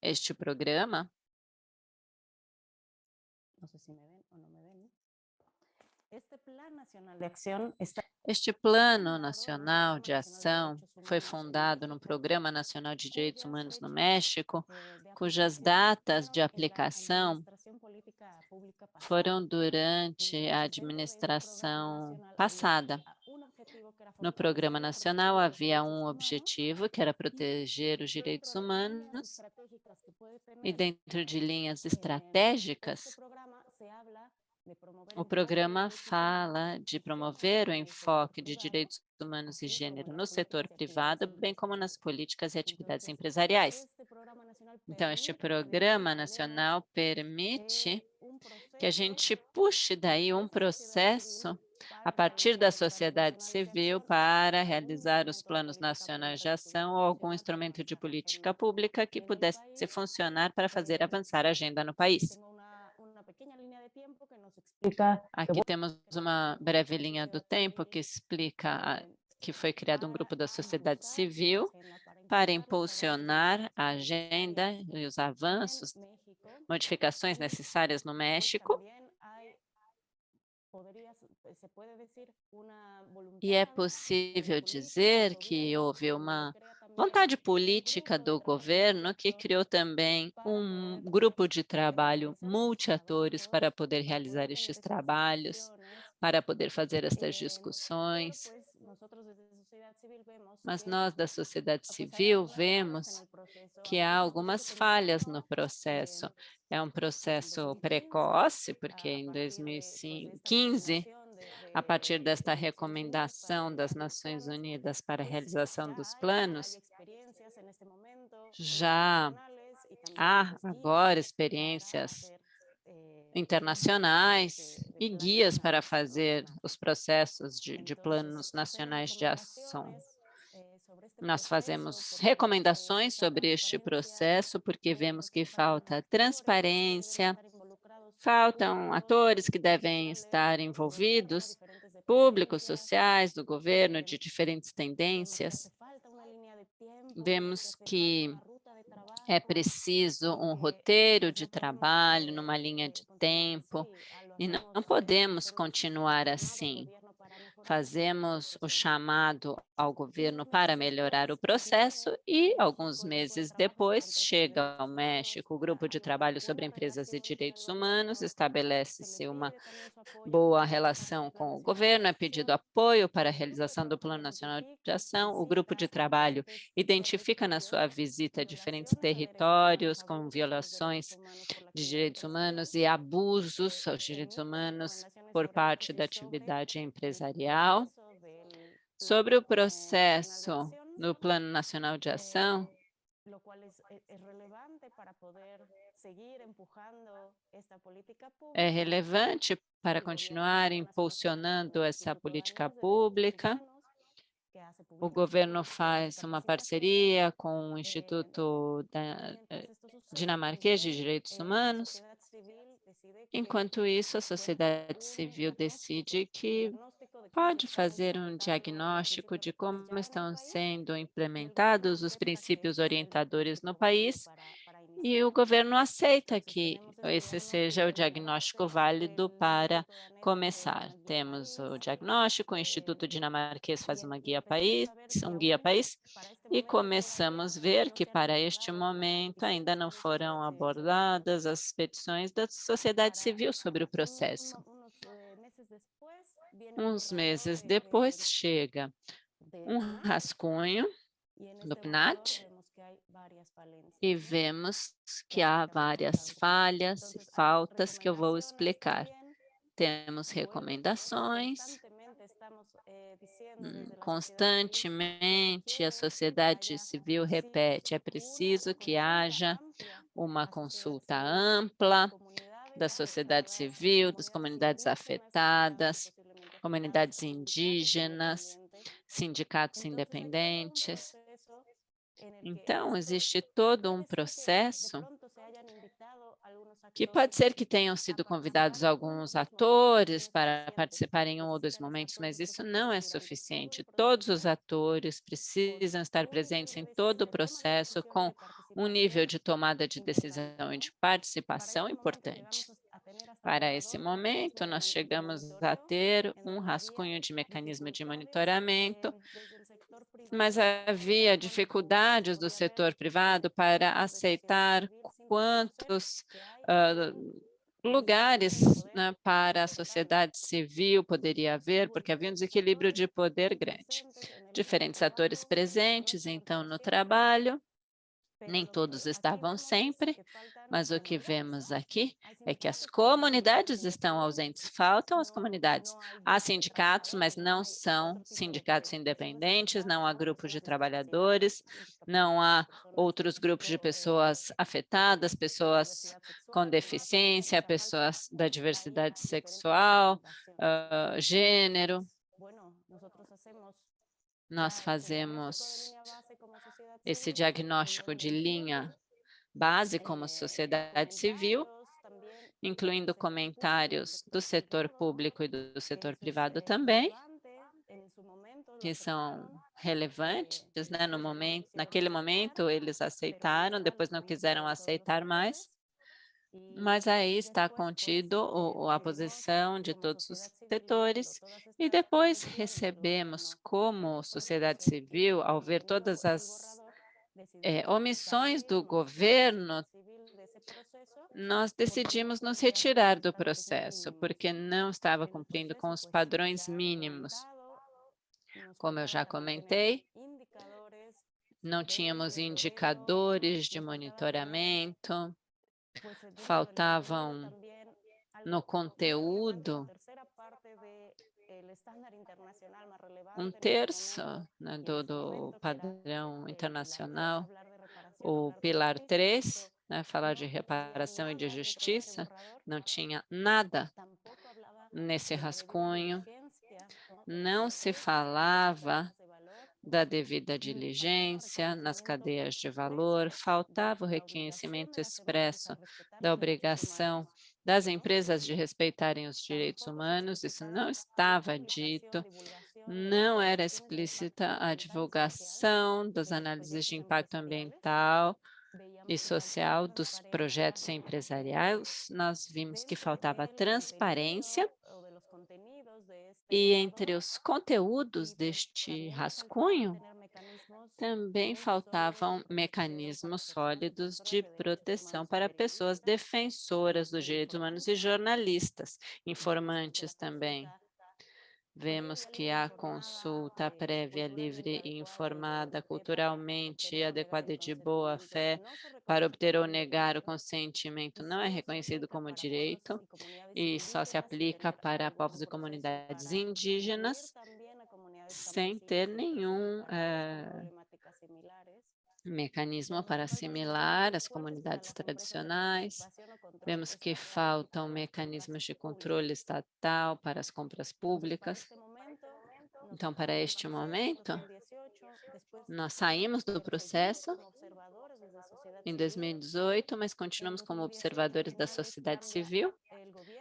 Speaker 3: Este programa,
Speaker 6: no sé si me ven o no me ven. Este Plan Nacional de Acción está
Speaker 3: este Plano Nacional de Ação foi fundado no Programa Nacional de Direitos Humanos no México, cujas datas de aplicação foram durante a administração passada. No Programa Nacional havia um objetivo, que era proteger os direitos humanos, e dentro de linhas estratégicas, o programa fala de promover o enfoque de direitos humanos e gênero no setor privado, bem como nas políticas e atividades empresariais. Então, este programa nacional permite que a gente puxe daí um processo a partir da sociedade civil para realizar os planos nacionais de ação ou algum instrumento de política pública que pudesse funcionar para fazer avançar a agenda no país. Aqui temos uma breve linha do tempo que explica que foi criado um grupo da sociedade civil para impulsionar a agenda e os avanços, modificações necessárias no México. E é possível dizer que houve uma vontade política do governo que criou também um grupo de trabalho multiatores para poder realizar estes trabalhos, para poder fazer estas discussões. Mas nós da sociedade civil vemos que há algumas falhas no processo. É um processo precoce, porque em 2015, a partir desta recomendação das Nações Unidas para a realização dos planos, já há agora experiências internacionais e guias para fazer os processos de planos nacionais de ação. Nós fazemos recomendações sobre este processo porque vemos que falta transparência, faltam atores que devem estar envolvidos, públicos, sociais, do governo, de diferentes tendências. Vemos que é preciso um roteiro de trabalho, numa linha de tempo, e não podemos continuar assim. Fazemos o chamado ao governo para melhorar o processo e, alguns meses depois, chega ao México o grupo de trabalho sobre empresas e direitos humanos, estabelece-se uma boa relação com o governo, é pedido apoio para a realização do Plano Nacional de Ação, o grupo de trabalho identifica na sua visita diferentes territórios com violações de direitos humanos e abusos aos direitos humanos por parte da atividade empresarial. Sobre o processo no Plano Nacional de Ação, é relevante para continuar impulsionando essa política pública. O governo faz uma parceria com o Instituto Dinamarquês de Direitos Humanos. Enquanto isso, a sociedade civil decide que pode fazer um diagnóstico de como estão sendo implementados os princípios orientadores no país e o governo aceita que esse seja o diagnóstico válido para começar. Temos o diagnóstico, o Instituto Dinamarquês faz um guia país, e começamos a ver que para este momento ainda não foram abordadas as petições da sociedade civil sobre o processo. Uns meses depois chega um rascunho do PNAD e vemos que há várias falhas e faltas que eu vou explicar. Temos recomendações, constantemente a sociedade civil repete, é preciso que haja uma consulta ampla da sociedade civil, das comunidades afetadas, comunidades indígenas, sindicatos independentes. Então, existe todo um processo que pode ser que tenham sido convidados alguns atores para participar em um ou dois momentos, mas isso não é suficiente. Todos os atores precisam estar presentes em todo o processo com um nível de tomada de decisão e de participação importante. Para esse momento, nós chegamos a ter um rascunho de mecanismo de monitoramento, mas havia dificuldades do setor privado para aceitar quantos lugares, né, para a sociedade civil poderia haver, porque havia um desequilíbrio de poder grande. Diferentes atores presentes, então, no trabalho, nem todos estavam sempre, mas o que vemos aqui é que as comunidades estão ausentes, faltam as comunidades. Há sindicatos, mas não são sindicatos independentes, não há grupos de trabalhadores, não há outros grupos de pessoas afetadas, pessoas com deficiência, pessoas da diversidade sexual, gênero. Nós fazemos esse diagnóstico de linha base como sociedade civil, incluindo comentários do setor público e do setor privado também, que são relevantes, né? Naquele momento eles aceitaram, depois não quiseram aceitar mais, mas aí está contido a posição de todos os setores, e depois recebemos como sociedade civil, ao ver todas as omissões do governo, nós decidimos nos retirar do processo, porque não estava cumprindo com os padrões mínimos. Como eu já comentei, não tínhamos indicadores de monitoramento, faltavam no conteúdo um terço, né, do padrão internacional, o pilar 3, né, falar de reparação e de justiça, não tinha nada nesse rascunho, não se falava da devida diligência nas cadeias de valor, faltava o reconhecimento expresso da obrigação das empresas de respeitarem os direitos humanos, isso não estava dito, não era explícita a divulgação das análises de impacto ambiental e social dos projetos empresariais, nós vimos que faltava transparência, e entre os conteúdos deste rascunho, também faltavam mecanismos sólidos de proteção para pessoas defensoras dos direitos humanos e jornalistas, informantes também. Vemos que a consulta prévia, livre e informada, culturalmente adequada e de boa fé para obter ou negar o consentimento não é reconhecido como direito e só se aplica para povos e comunidades indígenas sem ter nenhum mecanismo para assimilar as comunidades tradicionais. Vemos que faltam mecanismos de controle estatal para as compras públicas. Então, para este momento, nós saímos do processo em 2018, mas continuamos como observadores da sociedade civil.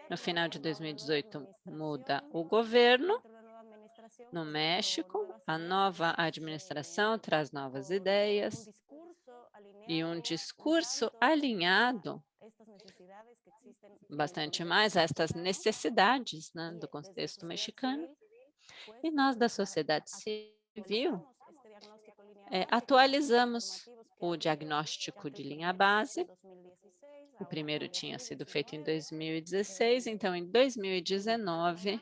Speaker 3: No final de 2018, muda o governo no México, a nova administração traz novas ideias e um discurso alinhado bastante mais a estas necessidades, né, do contexto mexicano. E nós, da sociedade civil, atualizamos o diagnóstico de linha base. O primeiro tinha sido feito em 2016, então, em 2019,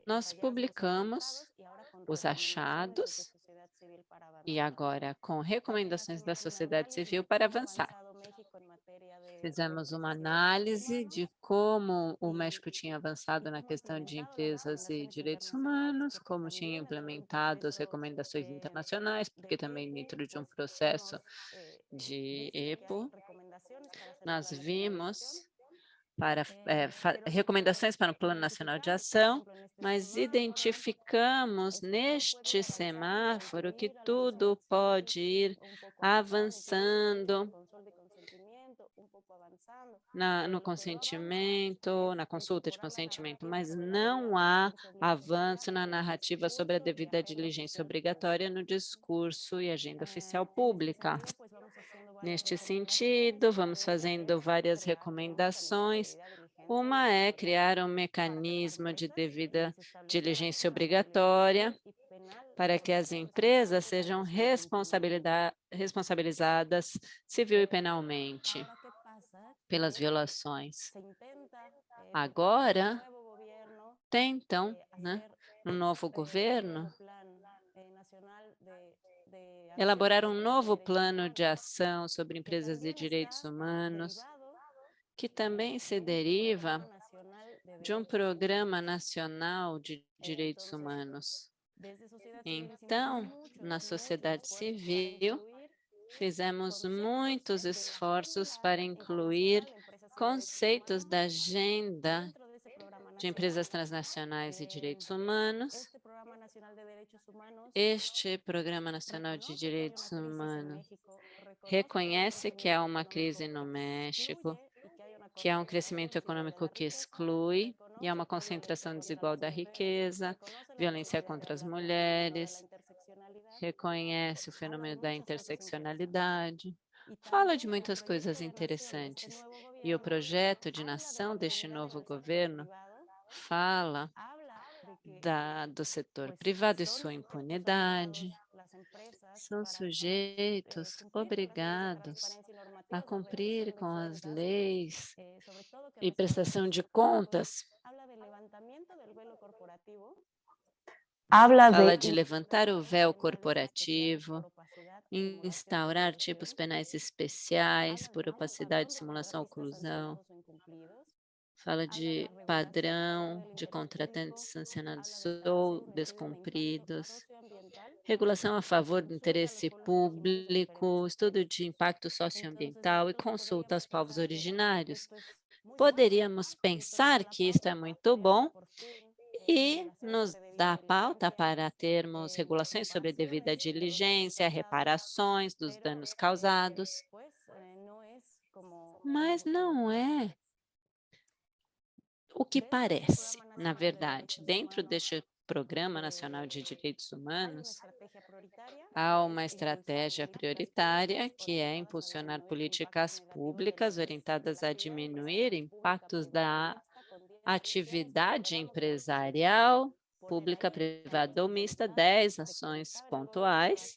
Speaker 3: nós publicamos os achados e agora com recomendações da sociedade civil para avançar. Fizemos uma análise de como o México tinha avançado na questão de empresas e direitos humanos, como tinha implementado as recomendações internacionais, porque também dentro de um processo de EPO, nós vimos recomendações para o Plano Nacional de Ação, mas identificamos neste semáforo que tudo pode ir avançando no consentimento, na consulta de consentimento, mas não há avanço na narrativa sobre a devida diligência obrigatória no discurso e agenda oficial pública. Neste sentido, vamos fazendo várias recomendações. Uma é criar um mecanismo de devida diligência obrigatória para que as empresas sejam responsabilizadas civil e penalmente pelas violações. Agora, tentam, né, no novo governo, elaborar um novo plano de ação sobre empresas e direitos humanos, que também se deriva de um programa nacional de direitos humanos. Então, na sociedade civil, fizemos muitos esforços para incluir conceitos da agenda de empresas transnacionais e direitos humanos. Este Programa Nacional de Direitos Humanos reconhece que há uma crise no México, que há um crescimento econômico que exclui, e há uma concentração desigual da riqueza, violência contra as mulheres, reconhece o fenômeno da interseccionalidade, fala de muitas coisas interessantes. E o projeto de nação deste novo governo fala do setor privado e sua impunidade. São sujeitos obrigados a cumprir com as leis e prestação de contas. Fala de levantar o véu corporativo, instaurar tipos penais especiais por opacidade, simulação, oclusão. Fala de padrão de contratantes sancionados ou descumpridos, regulação a favor do interesse público, estudo de impacto socioambiental e consulta aos povos originários. Poderíamos pensar que isto é muito bom e nos dá pauta para termos regulações sobre devida diligência, reparações dos danos causados, mas não é o que parece, na verdade. Dentro deste Programa Nacional de Direitos Humanos, há uma estratégia prioritária, que é impulsionar políticas públicas orientadas a diminuir impactos da atividade empresarial, pública, privada ou mista, 10 ações pontuais,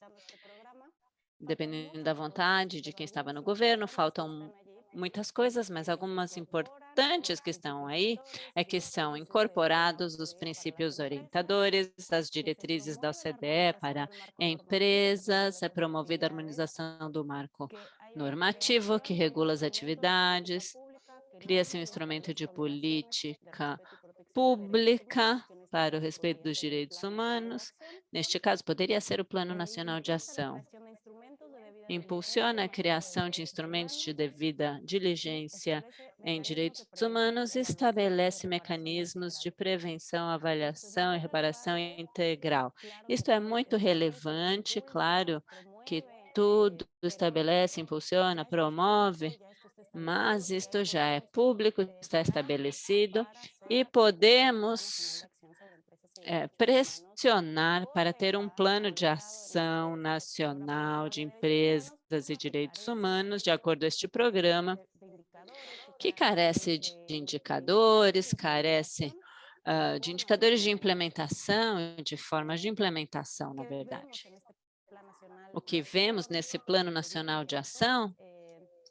Speaker 3: dependendo da vontade de quem estava no governo. Faltam muitas coisas, mas algumas importantes que estão aí é que são incorporados os princípios orientadores, as diretrizes da OCDE para empresas, é promovida a harmonização do marco normativo que regula as atividades, cria-se um instrumento de política pública para o respeito dos direitos humanos. Neste caso, poderia ser o Plano Nacional de Ação. Impulsiona a criação de instrumentos de devida diligência em direitos humanos e estabelece mecanismos de prevenção, avaliação e reparação integral. Isto é muito relevante, claro que tudo estabelece, impulsiona, promove, mas isto já é público, está estabelecido e podemos pressionar para ter um plano de ação nacional de empresas e direitos humanos, de acordo com este programa, que carece de indicadores, carece de indicadores de implementação, de formas de implementação, na verdade. O que vemos nesse Plano Nacional de Ação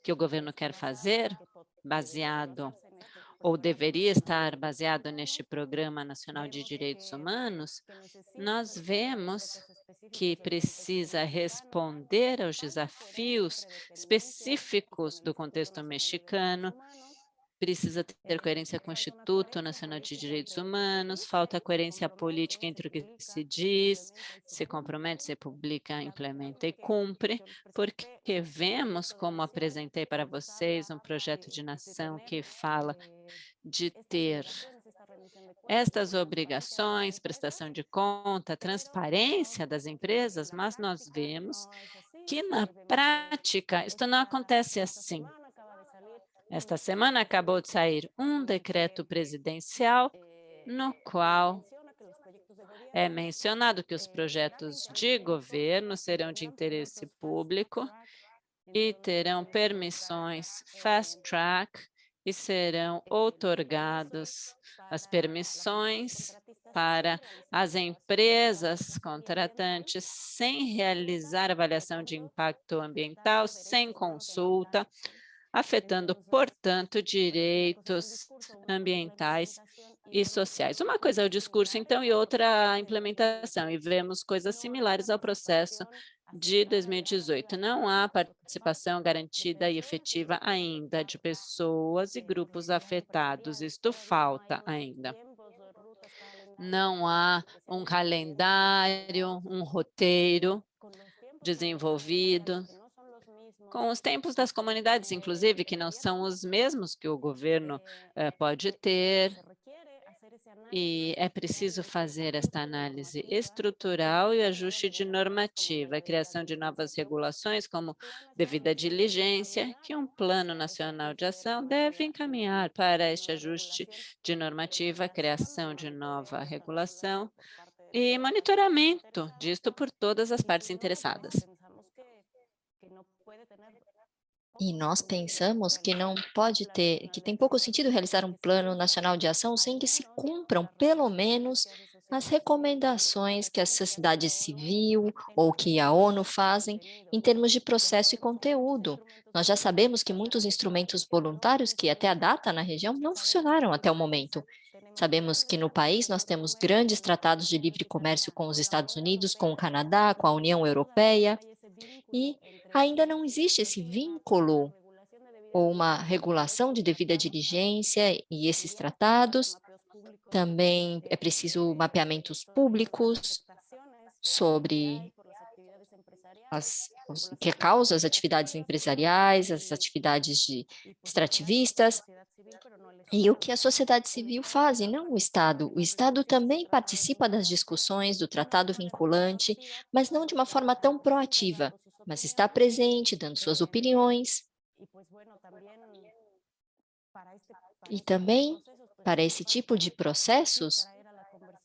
Speaker 3: que o governo quer fazer, baseado ou deveria estar baseado neste Programa Nacional de Direitos Humanos, nós vemos que precisa responder aos desafios específicos do contexto mexicano, precisa ter coerência com o Instituto Nacional de Direitos Humanos, falta coerência política entre o que se diz, se compromete, se publica, implementa e cumpre, porque vemos, como apresentei para vocês, um projeto de nação que fala de ter estas obrigações, prestação de conta, transparência das empresas, mas nós vemos que, na prática, isto não acontece assim. Esta semana acabou de sair um decreto presidencial no qual é mencionado que os projetos de governo serão de interesse público e terão permissões fast track e serão outorgadas as permissões para as empresas contratantes sem realizar avaliação de impacto ambiental, sem consulta, afetando, portanto, direitos ambientais e sociais. Uma coisa é o discurso, então, e outra a implementação, e vemos coisas similares ao processo de 2018. Não há participação garantida e efetiva ainda de pessoas e grupos afetados, isto falta ainda. Não há um calendário, um roteiro desenvolvido, com os tempos das comunidades, inclusive, que não são os mesmos que o governo pode ter, e é preciso fazer esta análise estrutural e ajuste de normativa, a criação de novas regulações, como devida diligência, que um Plano Nacional de Ação deve encaminhar para este ajuste de normativa, a criação de nova regulação e monitoramento disto por todas as partes interessadas.
Speaker 4: E nós pensamos que não pode ter, que tem pouco sentido realizar um plano nacional de ação sem que se cumpram, pelo menos, as recomendações que a sociedade civil ou que a ONU fazem em termos de processo e conteúdo. Nós já sabemos que muitos instrumentos voluntários que até a data na região não funcionaram até o momento. Sabemos que no país nós temos grandes tratados de livre comércio com os Estados Unidos, com o Canadá, com a União Europeia, e ainda não existe esse vínculo ou uma regulação de devida diligência e esses tratados. Também é preciso mapeamentos públicos sobre o que causa as atividades empresariais, as atividades de extrativistas, e o que a sociedade civil faz, e não o Estado. O Estado também participa das discussões do tratado vinculante, mas não de uma forma tão proativa, mas está presente, dando suas opiniões. E também, para esse tipo de processos,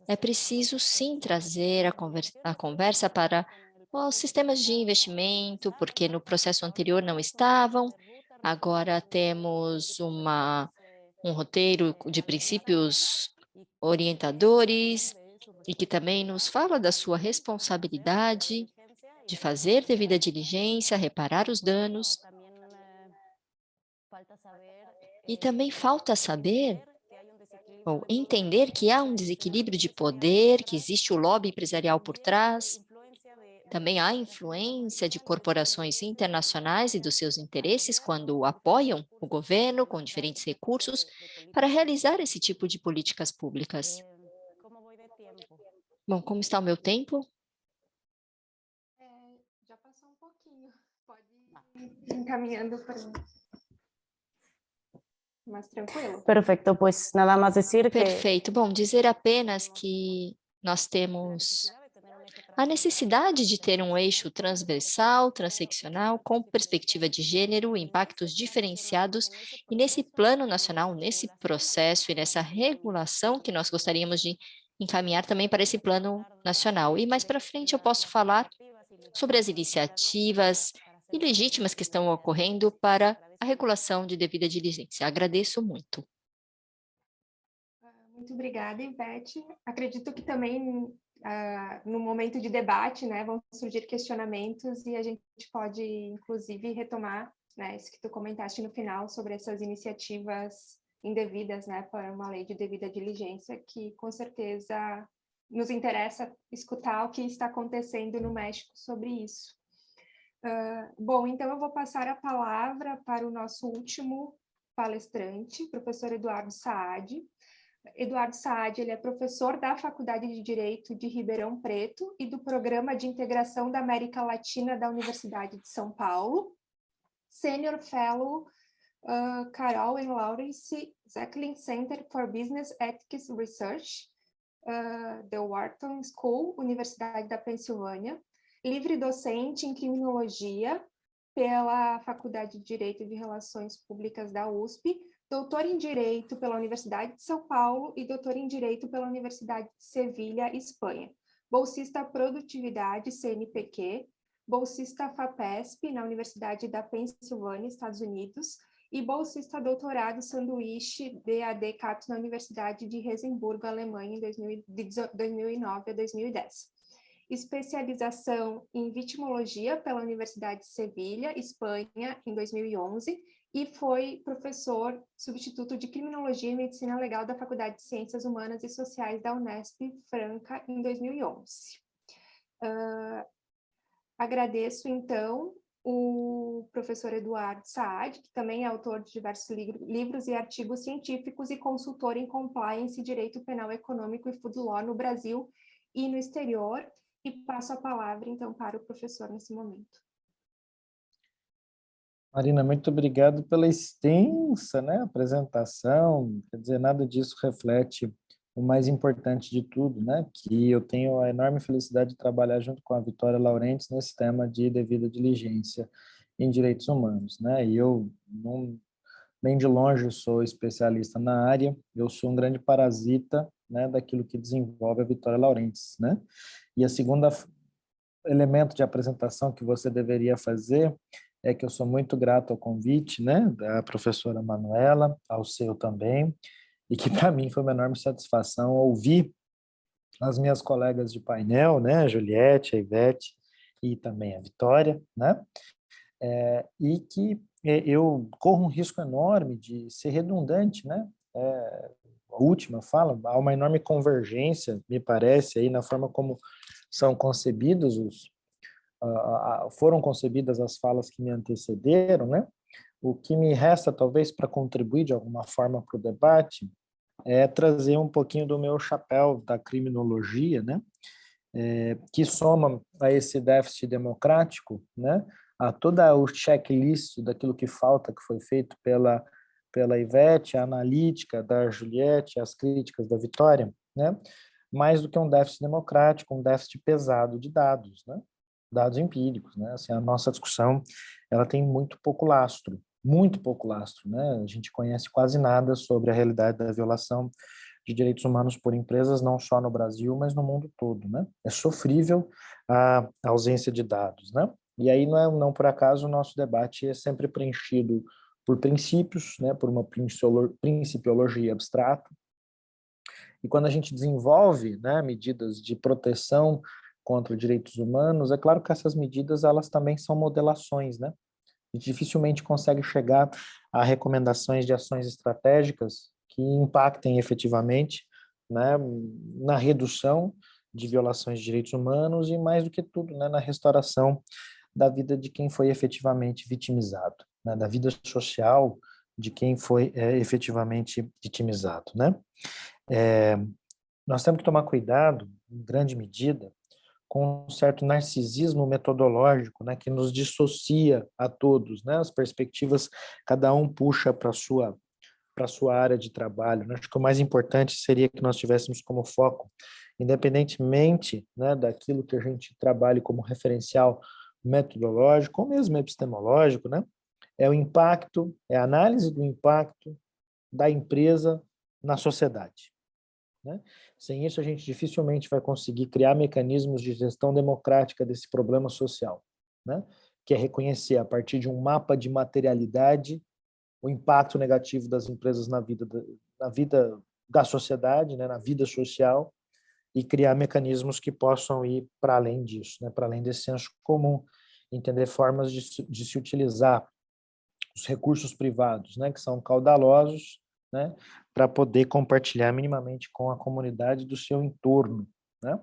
Speaker 4: é preciso sim trazer a conversa para os sistemas de investimento, porque no processo anterior não estavam. Agora temos um roteiro de princípios orientadores e que também nos fala da sua responsabilidade de fazer devida diligência, reparar os danos. E também falta saber ou entender que há um desequilíbrio de poder, que existe o lobby empresarial por trás. Também há influência de corporações internacionais e dos seus interesses quando apoiam o governo com diferentes recursos para realizar esse tipo de políticas públicas. Bom, como está o meu tempo?
Speaker 1: Já passou um pouquinho. Pode ir encaminhando para mais tranquilo.
Speaker 6: Perfecto, pues nada más decir que...
Speaker 4: Perfeito. Bom, dizer apenas que nós temos a necessidade de ter um eixo transversal, transeccional, com perspectiva de gênero, impactos diferenciados, e nesse plano nacional, nesse processo e nessa regulação que nós gostaríamos de encaminhar também para esse plano nacional. E mais para frente eu posso falar sobre as iniciativas ilegítimas que estão ocorrendo para a regulação de devida diligência. Agradeço muito.
Speaker 1: Muito obrigada, Ivete. Acredito que também, no momento de debate, né, vão surgir questionamentos e a gente pode, inclusive, retomar, né, isso que tu comentaste no final sobre essas iniciativas indevidas, né, para uma lei de devida diligência, que com certeza nos interessa escutar o que está acontecendo no México sobre isso. Bom, então eu vou passar a palavra para o nosso último palestrante, professor Eduardo Saad. Eduardo Saad, ele é professor da Faculdade de Direito de Ribeirão Preto e do Programa de Integração da América Latina da Universidade de São Paulo, Senior Fellow Carol and Lawrence Zeklin Center for Business Ethics Research, The Wharton School, Universidade da Pensilvânia, livre docente em criminologia pela Faculdade de Direito de Relações Públicas da USP, doutor em Direito pela Universidade de São Paulo e doutor em Direito pela Universidade de Sevilha, Espanha. Bolsista Produtividade, CNPq, bolsista FAPESP, na Universidade da Pensilvânia, Estados Unidos, e bolsista doutorado sanduíche DAD CAPES na Universidade de Resemburgo, Alemanha, de 2009 a 2010. Especialização em Vitimologia pela Universidade de Sevilha, Espanha, em 2011, e foi professor substituto de Criminologia e Medicina Legal da Faculdade de Ciências Humanas e Sociais da Unesp Franca, em 2011. Agradeço, então, o professor Eduardo Saad, que também é autor de diversos livros e artigos científicos e consultor em compliance e direito penal econômico e food law no Brasil e no exterior, e passo a palavra, então, para o professor nesse momento.
Speaker 7: Marina, muito obrigado pela extensa, né, apresentação. Quer dizer, nada disso reflete o mais importante de tudo, né, que eu tenho a enorme felicidade de trabalhar junto com a Vitória Laurentes nesse tema de devida diligência em direitos humanos, né, e eu não, nem de longe sou especialista na área, eu sou um grande parasita, né, daquilo que desenvolve a Vitória Laurentes, né, e a segunda elemento de apresentação que você deveria fazer é que eu sou muito grato ao convite, né, da professora Manuela, ao seu também, e que para mim foi uma enorme satisfação ouvir as minhas colegas de painel, né, a Juliette, a Ivete e também a Vitória, né, e que eu corro um risco enorme de ser redundante, né, a última fala, há uma enorme convergência, me parece, aí na forma como são concebidos foram concebidas as falas que me antecederam, né? O que me resta, talvez, para contribuir de alguma forma para o debate, é trazer um pouquinho do meu chapéu da criminologia, né? Que soma a esse déficit democrático, né? A toda o checklist daquilo que falta, que foi feito pela Ivete, a analítica da Juliette, as críticas da Vitória, né? Mais do que um déficit democrático, um déficit pesado de dados, né? Dados empíricos, né? Assim, a nossa discussão, ela tem muito pouco lastro, né? A gente conhece quase nada sobre a realidade da violação de direitos humanos por empresas, não só no Brasil, mas no mundo todo, né? É sofrível a ausência de dados, né? E aí, não por acaso, o nosso debate é sempre preenchido por princípios, né? Por uma principiologia abstrata. E quando a gente desenvolve, né, medidas de proteção contra direitos humanos, é claro que essas medidas, elas também são modelações, né? A gente dificilmente consegue chegar a recomendações de ações estratégicas que impactem efetivamente, né, na redução de violações de direitos humanos e, mais do que tudo, né, na restauração da vida de quem foi efetivamente vitimizado, né, da vida social de quem foi efetivamente vitimizado, né? Nós temos que tomar cuidado, em grande medida, com um certo narcisismo metodológico, né, que nos dissocia a todos, né, as perspectivas, cada um puxa para a sua área de trabalho, né? Acho que o mais importante seria que nós tivéssemos como foco, independentemente, né, daquilo que a gente trabalhe como referencial metodológico, ou mesmo epistemológico, né, é o impacto, é a análise do impacto da empresa na sociedade, né? Sem isso, a gente dificilmente vai conseguir criar mecanismos de gestão democrática desse problema social, né? que é reconhecer, a partir de um mapa de materialidade, o impacto negativo das empresas na vida da sociedade, né, na vida social, e criar mecanismos que possam ir para além disso, né, para além desse senso comum, entender formas de se utilizar os recursos privados, né, que são caudalosos, né, para poder compartilhar minimamente com a comunidade do seu entorno, né?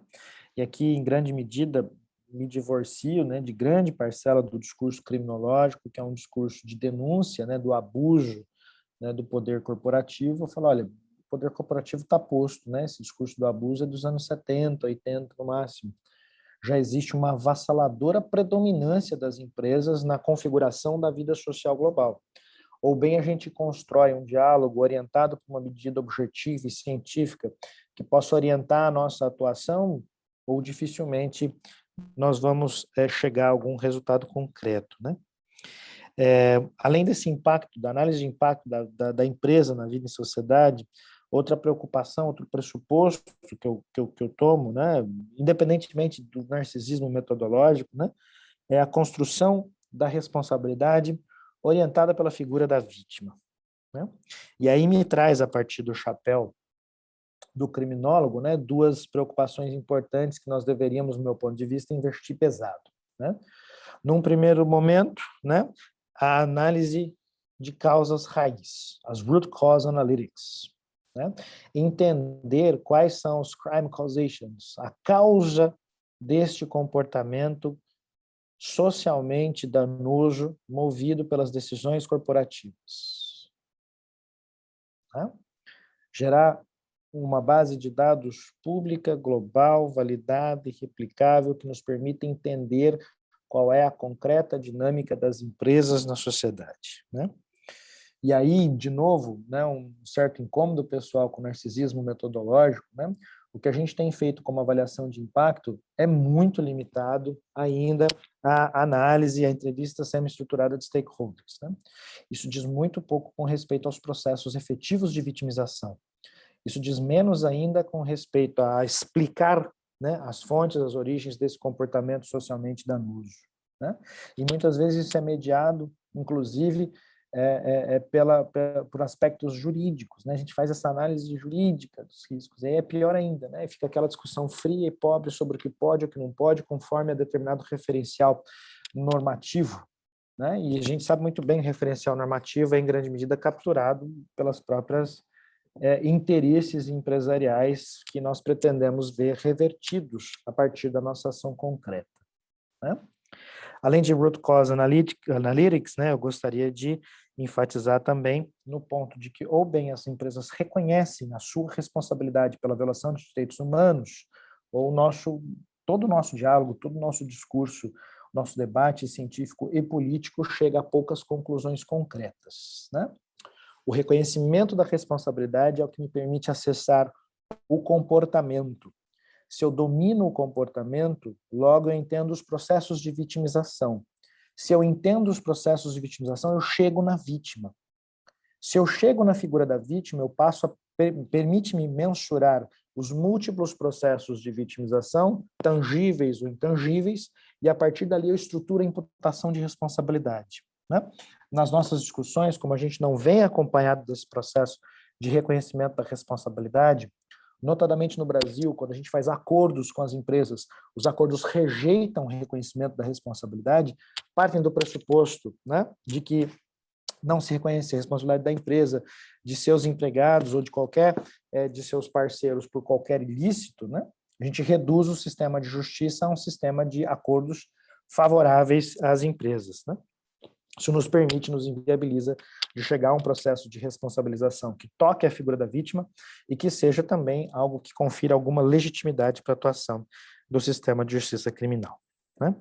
Speaker 7: E aqui, em grande medida, me divorcio, né, de grande parcela do discurso criminológico, que é um discurso de denúncia, né, do abuso, né, do poder corporativo. Eu falo, olha, o poder corporativo está posto, né? Esse discurso do abuso é dos anos 70, 80 no máximo. Já existe uma avassaladora predominância das empresas na configuração da vida social global. Ou bem a gente constrói um diálogo orientado por uma medida objetiva e científica que possa orientar a nossa atuação, ou dificilmente nós vamos chegar a algum resultado concreto, né? Além desse impacto, da análise de impacto da empresa na vida em sociedade, outra preocupação, outro pressuposto que eu tomo, né, independentemente do narcisismo metodológico, né, é a construção da responsabilidade orientada pela figura da vítima, né? E aí me traz, a partir do chapéu do criminólogo, né, duas preocupações importantes que nós deveríamos, do meu ponto de vista, investir pesado, né? Num primeiro momento, né, a análise de causas raiz, as root cause analytics, né? Entender quais são os crime causations, a causa deste comportamento socialmente danoso movido pelas decisões corporativas, né? Gerar uma base de dados pública, global, validada e replicável que nos permita entender qual é a concreta dinâmica das empresas na sociedade, né? E aí, de novo, né, um certo incômodo pessoal com narcisismo metodológico, né? O que a gente tem feito como avaliação de impacto é muito limitado ainda à análise e à entrevista semi-estruturada de stakeholders, né? Isso diz muito pouco com respeito aos processos efetivos de vitimização. Isso diz menos ainda com respeito a explicar, né, as fontes, as origens desse comportamento socialmente danoso, né? E muitas vezes isso é mediado, inclusive, por aspectos jurídicos, né? A gente faz essa análise jurídica dos riscos, aí é pior ainda, né? Fica aquela discussão fria e pobre sobre o que pode e o que não pode, conforme a determinado referencial normativo, né? E a gente sabe muito bem que o referencial normativo é, em grande medida, capturado pelas próprias interesses empresariais que nós pretendemos ver revertidos a partir da nossa ação concreta, né? Além de root cause analytics, né, eu gostaria de enfatizar também no ponto de que ou bem as empresas reconhecem a sua responsabilidade pela violação dos direitos humanos, ou todo o nosso diálogo, todo o nosso discurso, nosso debate científico e político chega a poucas conclusões concretas, né? O reconhecimento da responsabilidade é o que me permite acessar o comportamento. Se eu domino o comportamento, logo eu entendo os processos de vitimização. Se eu entendo os processos de vitimização, eu chego na vítima. Se eu chego na figura da vítima, eu passo a permite-me mensurar os múltiplos processos de vitimização, tangíveis ou intangíveis, e a partir dali eu estruturo a imputação de responsabilidade, né? Nas nossas discussões, como a gente não vem acompanhado desse processo de reconhecimento da responsabilidade, notadamente no Brasil, quando a gente faz acordos com as empresas, os acordos rejeitam o reconhecimento da responsabilidade, partem do pressuposto, né, de que não se reconhece a responsabilidade da empresa, de seus empregados ou de qualquer de seus parceiros por qualquer ilícito, né? A gente reduz o sistema de justiça a um sistema de acordos favoráveis às empresas, né? Isso nos permite, nos inviabiliza de chegar a um processo de responsabilização que toque a figura da vítima e que seja também algo que confira alguma legitimidade para a atuação do sistema de justiça criminal, né?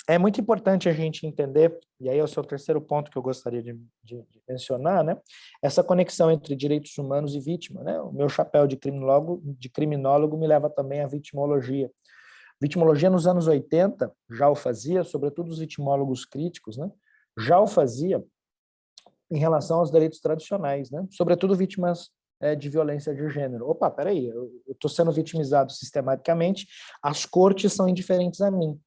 Speaker 7: É muito importante a gente entender, e aí é o seu terceiro ponto que eu gostaria de mencionar, né? Essa conexão entre direitos humanos e vítima, né? O meu chapéu de criminólogo me leva também à vitimologia. Vitimologia nos anos 80 já o fazia, sobretudo os vitimólogos críticos, né? Já o fazia em relação aos direitos tradicionais, né? Sobretudo vítimas de violência de gênero. Opa, peraí, eu estou sendo vitimizado sistematicamente, as cortes são indiferentes a mim.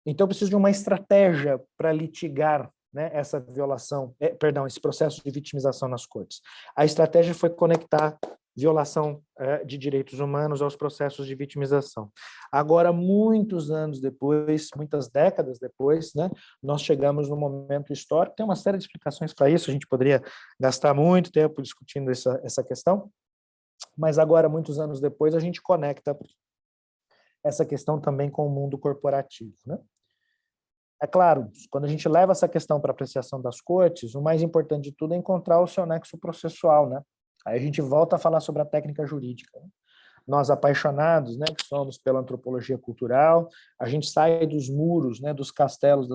Speaker 7: Então, eu preciso de uma estratégia para litigar, né, essa violação, esse processo de vitimização nas cortes. A estratégia foi conectar violação de direitos humanos aos processos de vitimização. Agora, muitos anos depois, muitas décadas depois, né, nós chegamos num momento histórico, tem uma série de explicações para isso, a gente poderia gastar muito tempo discutindo essa questão, mas agora, muitos anos depois, a gente conecta essa questão também com o mundo corporativo, né? É claro, quando a gente leva essa questão para apreciação das cortes, o mais importante de tudo é encontrar o seu nexo processual, né? Aí a gente volta a falar sobre a técnica jurídica, né? Nós apaixonados, né, que somos pela antropologia cultural, a gente sai dos muros, né, dos castelos,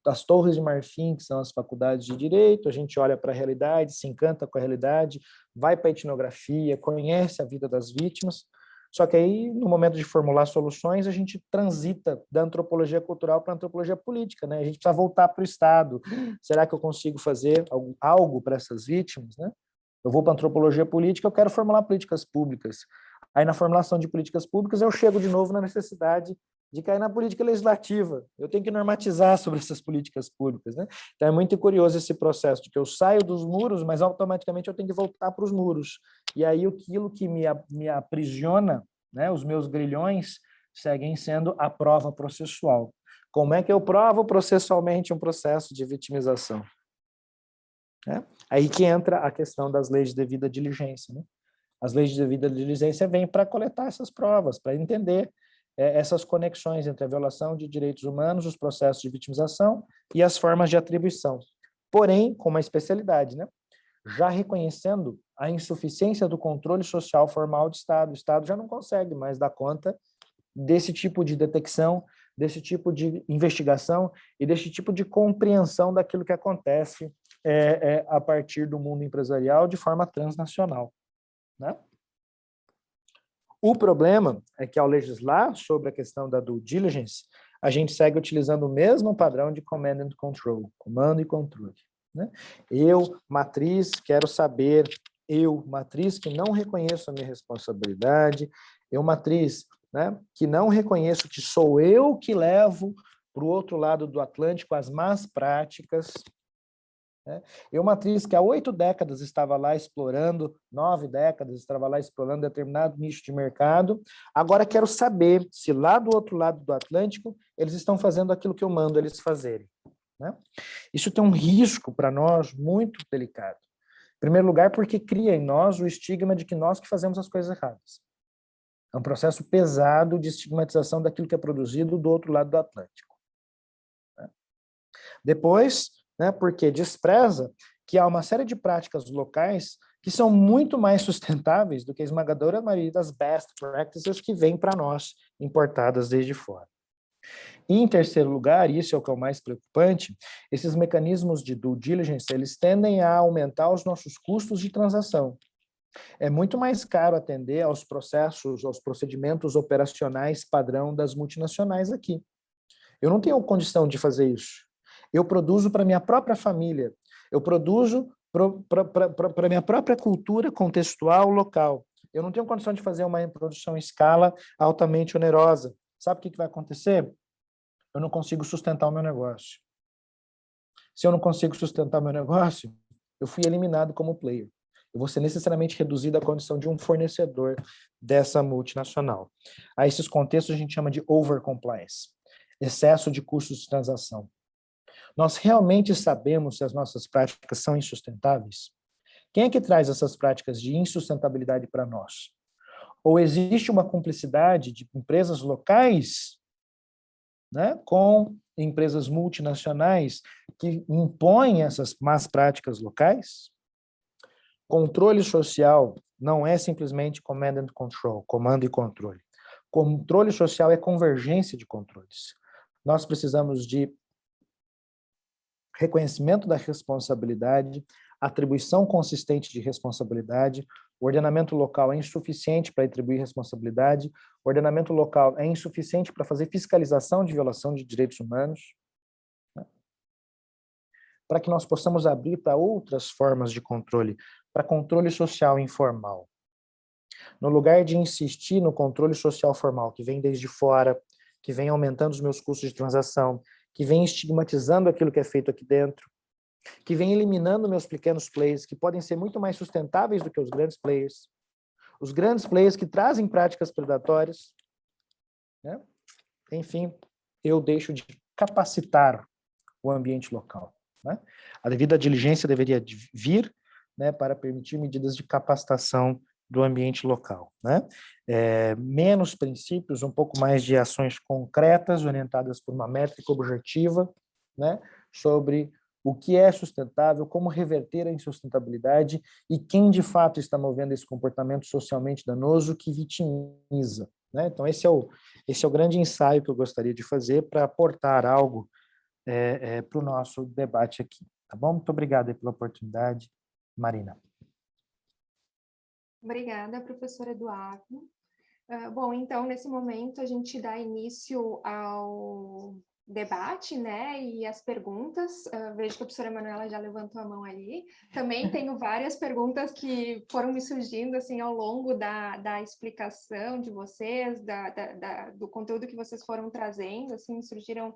Speaker 7: das torres de marfim, que são as faculdades de direito, a gente olha para a realidade, se encanta com a realidade, vai para a etnografia, conhece a vida das vítimas, só que aí, no momento de formular soluções, a gente transita da antropologia cultural para a antropologia política, né? A gente precisa voltar para o Estado. Será que eu consigo fazer algo para essas vítimas, né? Eu vou para a antropologia política, eu quero formular políticas públicas. Aí, na formulação de políticas públicas, eu chego de novo na necessidade de cair na política legislativa. Eu tenho que normatizar sobre essas políticas públicas, né? Então, é muito curioso esse processo de que eu saio dos muros, mas automaticamente eu tenho que voltar para os muros. E aí, aquilo que me aprisiona, né, os meus grilhões, seguem sendo a prova processual. Como é que eu provo processualmente um processo de vitimização? Aí que entra a questão das leis de devida diligência, né? As leis de devida diligência vêm para coletar essas provas, para entender essas conexões entre a violação de direitos humanos, os processos de vitimização e as formas de atribuição. Porém, com uma especialidade, né? Já reconhecendo a insuficiência do controle social formal do Estado. O Estado já não consegue mais dar conta desse tipo de detecção, desse tipo de investigação e desse tipo de compreensão daquilo que acontece a partir do mundo empresarial de forma transnacional, né? O problema é que, ao legislar sobre a questão da due diligence, a gente segue utilizando o mesmo padrão de command and control, comando e controle, né? Eu, matriz, quero saber, eu, matriz, que não reconheço a minha responsabilidade, eu, matriz, né, que não reconheço que sou eu que levo para o outro lado do Atlântico as más práticas, né? Eu, matriz, que há 8 décadas estava lá explorando, 9 décadas estava lá explorando determinado nicho de mercado, agora quero saber se lá do outro lado do Atlântico eles estão fazendo aquilo que eu mando eles fazerem, né? Isso tem um risco para nós muito delicado. Em primeiro lugar, porque cria em nós o estigma de que nós que fazemos as coisas erradas. É um processo pesado de estigmatização daquilo que é produzido do outro lado do Atlântico, né? Depois, né, porque despreza que há uma série de práticas locais que são muito mais sustentáveis do que a esmagadora maioria das best practices que vêm para nós, importadas desde fora. E, em terceiro lugar, e isso é o que é o mais preocupante, esses mecanismos de due diligence, eles tendem a aumentar os nossos custos de transação. É muito mais caro atender aos processos, aos procedimentos operacionais padrão das multinacionais aqui. Eu não tenho condição de fazer isso. Eu produzo para minha própria família, eu produzo para minha própria cultura contextual local. Eu não tenho condição de fazer uma produção em escala altamente onerosa. Sabe o que vai acontecer? Eu não consigo sustentar o meu negócio. Se eu não consigo sustentar o meu negócio, eu fui eliminado como player. Eu vou ser necessariamente reduzido à condição de um fornecedor dessa multinacional. A esses contextos a gente chama de overcompliance, excesso de custos de transação. Nós realmente sabemos se as nossas práticas são insustentáveis? Quem é que traz essas práticas de insustentabilidade para nós? Ou existe uma cumplicidade de empresas locais, né, com empresas multinacionais que impõem essas más práticas locais? Controle social não é simplesmente command and control, comando e controle. Controle social é convergência de controles. Nós precisamos de reconhecimento da responsabilidade, atribuição consistente de responsabilidade. O ordenamento local é insuficiente para atribuir responsabilidade, o ordenamento local é insuficiente para fazer fiscalização de violação de direitos humanos, né? Para que nós possamos abrir para outras formas de controle, para controle social informal. No lugar de insistir no controle social formal, que vem desde fora, que vem aumentando os meus custos de transação, que vem estigmatizando aquilo que é feito aqui dentro, que vem eliminando meus pequenos players, que podem ser muito mais sustentáveis do que os grandes players que trazem práticas predatórias, né? Enfim, eu deixo de capacitar o ambiente local, né? A devida diligência deveria vir, né, para permitir medidas de capacitação do ambiente local, né? Menos princípios, um pouco mais de ações concretas, orientadas por uma métrica objetiva, né, sobre o que é sustentável, como reverter a insustentabilidade e quem de fato está movendo esse comportamento socialmente danoso que vitimiza, né? Então esse é o grande ensaio que eu gostaria de fazer para aportar algo para o nosso debate aqui, tá bom? Muito obrigado aí pela oportunidade, Marina.
Speaker 1: Obrigada, professor Eduardo. Bom, então, nesse momento, a gente dá início ao debate, né, e as perguntas. Vejo que a professora Manuela já levantou a mão ali. Também tenho várias perguntas que foram me surgindo, assim, ao longo da explicação de vocês, do conteúdo que vocês foram trazendo, assim, surgiram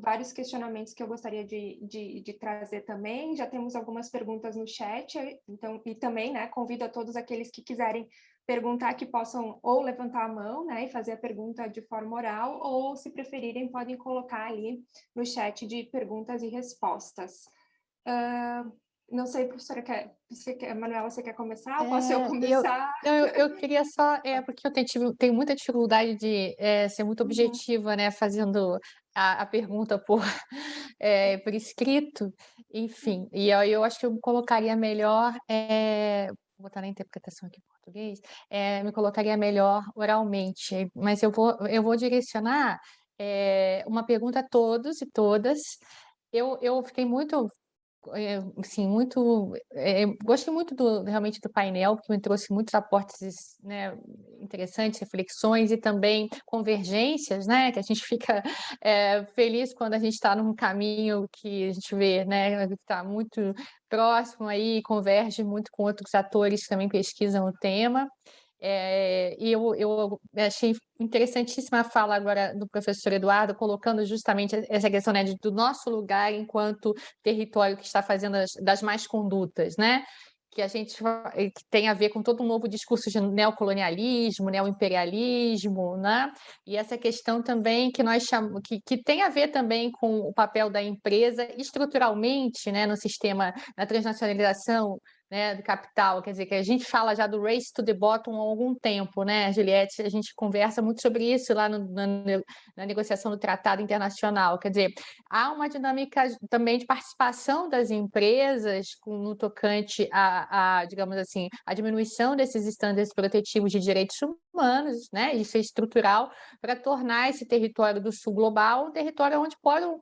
Speaker 1: vários questionamentos que eu gostaria de trazer também. Já temos algumas perguntas no chat, então, e também, né, convido a todos aqueles que quiserem perguntar que possam ou levantar a mão, né, e fazer a pergunta de forma oral, ou, se preferirem, podem colocar ali no chat de perguntas e respostas. Não sei, professora, Manuela, você quer começar? Ou posso eu começar?
Speaker 8: Eu queria só, porque eu tenho muita dificuldade de ser muito objetiva, né, fazendo a pergunta por escrito, enfim, e eu acho que eu me colocaria melhor, vou botar na interpretação aqui em português, me colocaria melhor oralmente, mas eu vou direcionar uma pergunta a todos e todas. Eu fiquei muito assim, gostei muito realmente do painel, porque me trouxe muitos aportes, né, interessantes, reflexões e também convergências, né, que a gente fica feliz quando a gente está num caminho que a gente vê, né, que está muito próximo aí, converge muito com outros atores que também pesquisam o tema. E eu achei interessantíssima a fala agora do professor Eduardo, colocando justamente essa questão, né, do nosso lugar enquanto território que está fazendo das más condutas, né? Que que tem a ver com todo um novo discurso de neocolonialismo, neoimperialismo, né? E essa questão também que nós chamamos, que tem a ver também com o papel da empresa estruturalmente, né, no sistema, na transnacionalização, né, do capital, quer dizer, que a gente fala já do race to the bottom há algum tempo, né, Juliette? A gente conversa muito sobre isso lá na negociação do Tratado Internacional, quer dizer, há uma dinâmica também de participação das empresas no tocante digamos assim, a diminuição desses estándares protetivos de direitos humanos, né, isso é estrutural, para tornar esse território do sul global um território onde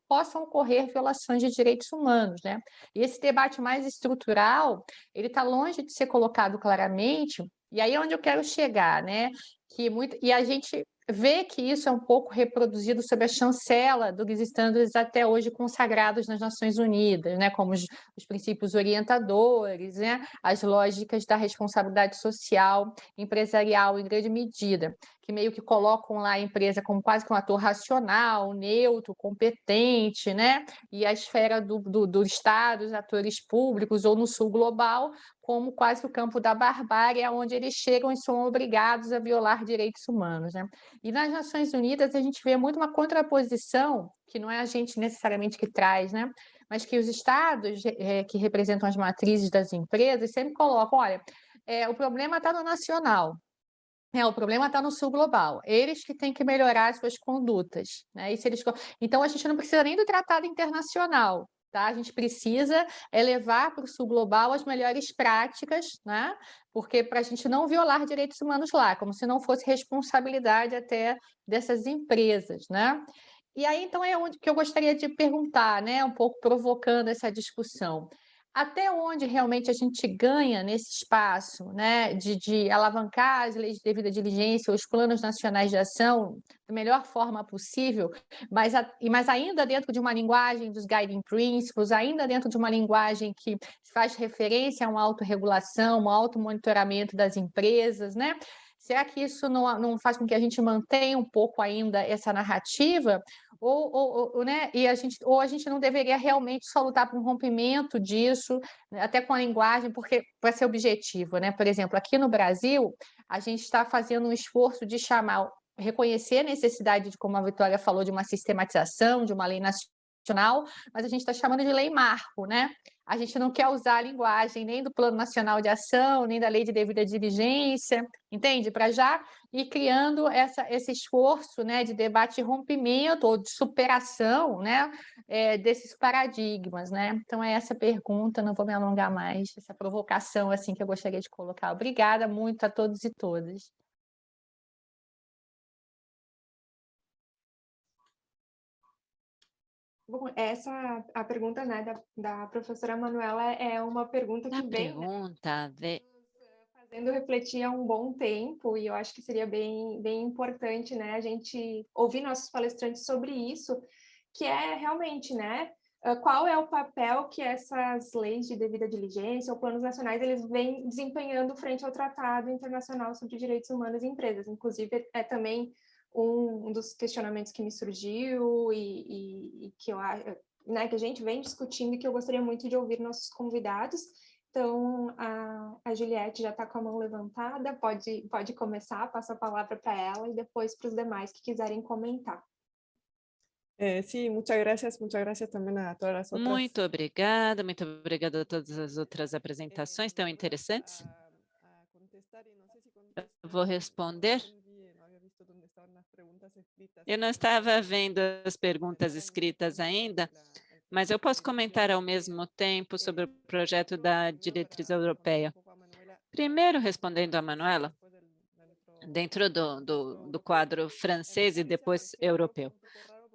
Speaker 8: possam ocorrer violações de direitos humanos, né? E esse debate mais estrutural, ele está longe de ser colocado claramente, e aí é onde eu quero chegar, né? E a gente vê que isso é um pouco reproduzido sob a chancela dos estándares até hoje consagrados nas Nações Unidas, né? Como os princípios orientadores, né? As lógicas da responsabilidade social, empresarial, em grande medida, que meio que colocam lá a empresa como quase que um ator racional, neutro, competente, né? E a esfera do Estado, os atores públicos, ou no sul global, como quase o campo da barbárie, onde eles chegam e são obrigados a violar direitos humanos, né? E nas Nações Unidas a gente vê muito uma contraposição, que não é a gente necessariamente que traz, né? Mas que os estados que representam as matrizes das empresas sempre colocam, olha, o problema está no nacional, o problema está no sul global. Eles que têm que melhorar as suas condutas, né? Então, a gente não precisa nem do tratado internacional, tá? A gente precisa levar para o sul global as melhores práticas, né? Porque para a gente não violar direitos humanos lá, como se não fosse responsabilidade até dessas empresas, né? E aí, então, é onde que eu gostaria de perguntar, né? Um pouco provocando essa discussão. Até onde realmente a gente ganha nesse espaço, né, de alavancar as leis de devida diligência, os planos nacionais de ação da melhor forma possível, mas ainda dentro de uma linguagem dos guiding principles, ainda dentro de uma linguagem que faz referência a uma autorregulação, um automonitoramento das empresas, né? Será que isso não faz com que a gente mantenha um pouco ainda essa narrativa? Né? Ou a gente não deveria realmente só lutar por um rompimento disso, né, até com a linguagem, porque para ser objetivo, né? Por exemplo, aqui no Brasil, a gente está fazendo um esforço de reconhecer a necessidade de, como a Vitória falou, de uma sistematização, de uma lei nacional, mas a gente está chamando de lei marco, né? A gente não quer usar a linguagem nem do Plano Nacional de Ação, nem da Lei de Devida Diligência, entende? Para já ir criando esse esforço, né, de debate e rompimento ou de superação, né, desses paradigmas, né? Então é essa pergunta, não vou me alongar mais, essa provocação assim que eu gostaria de colocar. Obrigada muito a todos e todas.
Speaker 1: Bom, a pergunta, né, da professora Manuela é uma pergunta que vem, né, fazendo refletir há um bom tempo, e eu acho que seria bem importante, né, a gente ouvir nossos palestrantes sobre isso, que é realmente, né, qual é o papel que essas leis de devida diligência ou planos nacionais eles vêm desempenhando frente ao Tratado Internacional sobre Direitos Humanos em Empresas. Inclusive, é também um dos questionamentos que me surgiu e que né, que a gente vem discutindo e que eu gostaria muito de ouvir nossos convidados. Então, a Juliette já está com a mão levantada, pode começar, passo a palavra para ela e depois para os demais que quiserem comentar.
Speaker 2: Sí, muchas gracias también a todas as outras.
Speaker 3: Muito obrigada a todas as outras apresentações tão interessantes. Eu vou responder. Eu não estava vendo as perguntas escritas ainda, mas eu posso comentar ao mesmo tempo sobre o projeto da diretriz europeia. Primeiro, respondendo a Manuela, dentro do quadro francês e depois europeu.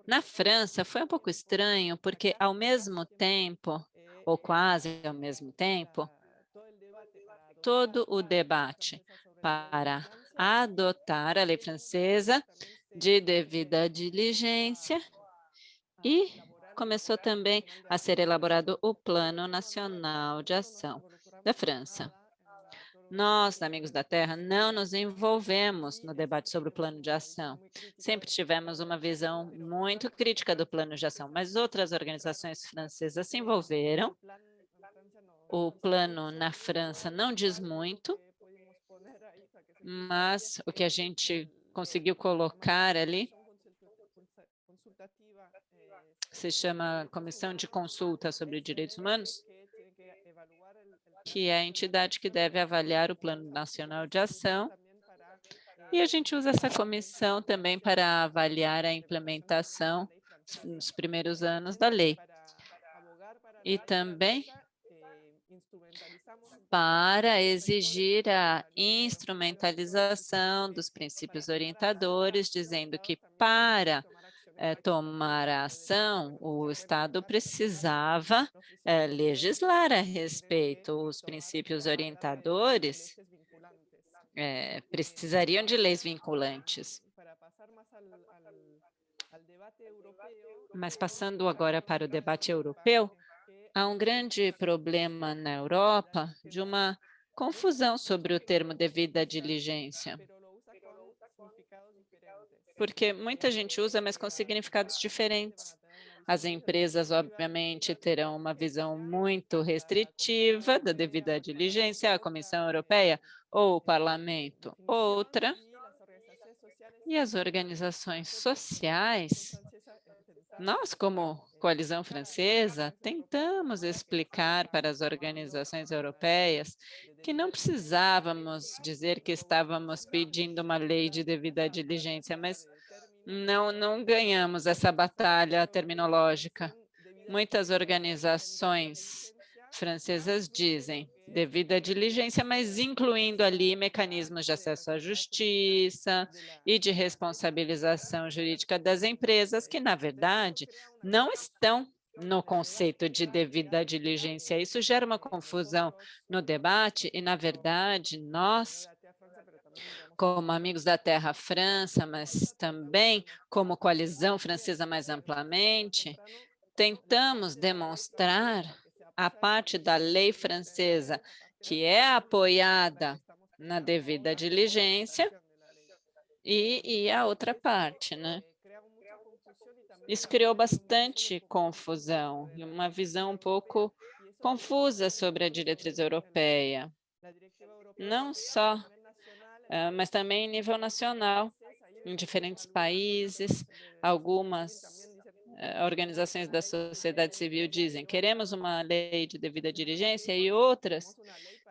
Speaker 3: Na França, foi um pouco estranho, porque ao mesmo tempo, ou quase ao mesmo tempo, todo o debate para adotar a lei francesa de devida diligência e começou também a ser elaborado o Plano Nacional de Ação da França. Nós, Amigos da Terra, não nos envolvemos no debate sobre o plano de ação. Sempre tivemos uma visão muito crítica do plano de ação, mas outras organizações francesas se envolveram. O plano na França não diz muito, mas o que a gente conseguiu colocar ali se chama Comissão de Consulta sobre Direitos Humanos, que é a entidade que deve avaliar o Plano Nacional de Ação. E a gente usa essa comissão também para avaliar a implementação nos primeiros anos da lei. E também para exigir a instrumentalização dos princípios orientadores, dizendo que para tomar a ação, o Estado precisava legislar a respeito. Os princípios orientadores precisariam de leis vinculantes. Mas passando agora para o debate europeu, há um grande problema na Europa de uma confusão sobre o termo devida diligência. Porque muita gente usa, mas com significados diferentes. As empresas, obviamente, terão uma visão muito restritiva da devida diligência, a Comissão Europeia ou o Parlamento, outra. E as organizações sociais, nós, como Coalizão Francesa, tentamos explicar para as organizações europeias que não precisávamos dizer que estávamos pedindo uma lei de devida diligência, mas não ganhamos essa batalha terminológica. Muitas organizações francesas dizem devida diligência, mas incluindo ali mecanismos de acesso à justiça e de responsabilização jurídica das empresas, que, na verdade, não estão no conceito de devida diligência. Isso gera uma confusão no debate e, na verdade, nós, como Amigos da Terra França, mas também como Coalizão Francesa mais amplamente, tentamos demonstrar a parte da lei francesa que é apoiada na devida diligência e a outra parte, né? Isso criou bastante confusão e uma visão um pouco confusa sobre a diretriz europeia, não só, mas também em nível nacional, em diferentes países. Algumas organizações da sociedade civil dizem: queremos uma lei de devida diligência, e outras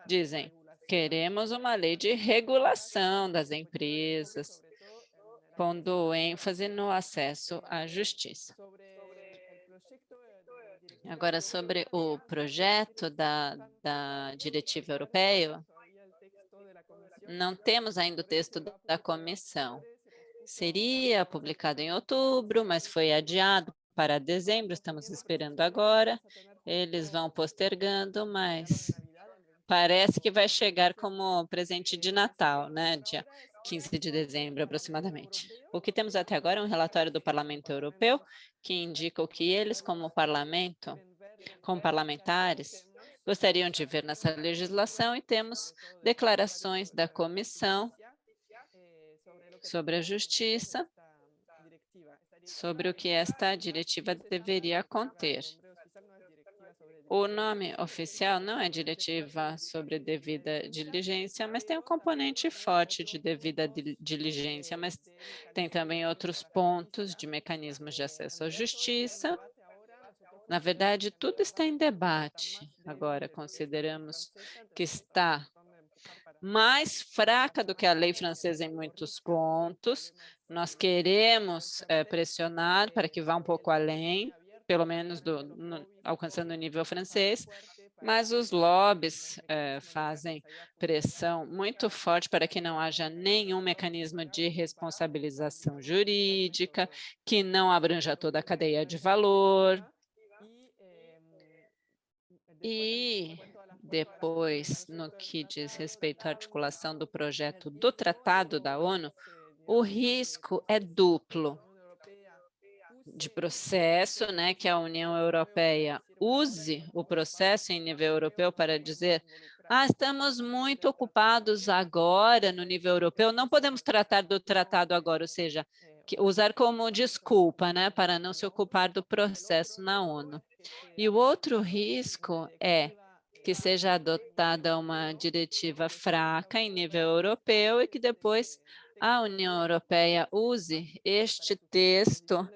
Speaker 3: dizem: queremos uma lei de regulação das empresas, pondo ênfase no acesso à justiça. Agora, sobre o projeto da diretiva europeia, não temos ainda o texto da comissão. Seria publicado em outubro, mas foi adiado para dezembro, estamos esperando agora. Eles vão postergando, mas parece que vai chegar como presente de Natal, né? Dia 15 de dezembro, aproximadamente. O que temos até agora é um relatório do Parlamento Europeu, que indica o que eles, como parlamento, como parlamentares, gostariam de ver nessa legislação, e temos declarações da Comissão sobre a justiça, sobre o que esta diretiva deveria conter. O nome oficial não é diretiva sobre devida diligência, mas tem um componente forte de devida diligência, mas tem também outros pontos de mecanismos de acesso à justiça. Na verdade, tudo está em debate. Agora, consideramos que está mais fraca do que a lei francesa em muitos pontos. Nós queremos pressionar para que vá um pouco além, pelo menos alcançando o nível francês, mas os lobbies fazem pressão muito forte para que não haja nenhum mecanismo de responsabilização jurídica, que não abranja toda a cadeia de valor. E depois, no que diz respeito à articulação do projeto do Tratado da ONU, o risco é duplo de processo, né, que a União Europeia use o processo em nível europeu para dizer: estamos muito ocupados agora no nível europeu, não podemos tratar do tratado agora, ou seja, usar como desculpa, né, para não se ocupar do processo na ONU. E o outro risco é que seja adotada uma diretiva fraca em nível europeu e que depois a União Europeia use este texto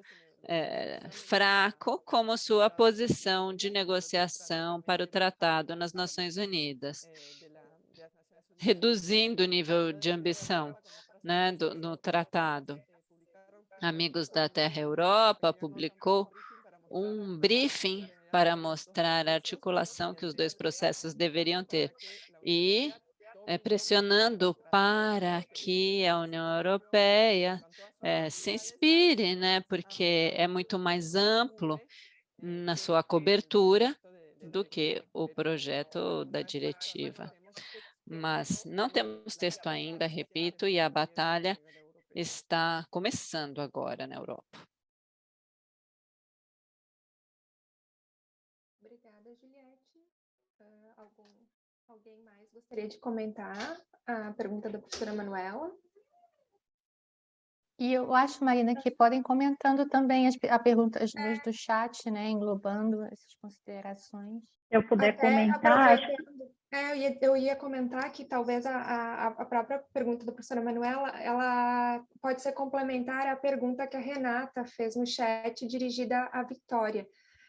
Speaker 3: fraco como sua posição de negociação para o tratado nas Nações Unidas, reduzindo o nível de ambição, né, no tratado. Amigos da Terra Europa publicou um briefing para mostrar a articulação que os dois processos deveriam ter, e pressionando para que a União Europeia se inspire, né, porque é muito mais amplo na sua cobertura do que o projeto da diretiva. Mas não temos texto ainda, repito, e a batalha está começando agora na Europa.
Speaker 1: Obrigada, Juliette. Alguém mais gostaria de comentar a pergunta da professora Manuela?
Speaker 8: E eu acho, Marina, que podem comentando também a perguntas do chat, né, englobando essas considerações.
Speaker 5: Se eu puder comentar...
Speaker 1: Eu ia comentar que talvez a própria pergunta da professora Manuela, ela pode ser complementar à pergunta que a Renata fez no chat, dirigida à Victória.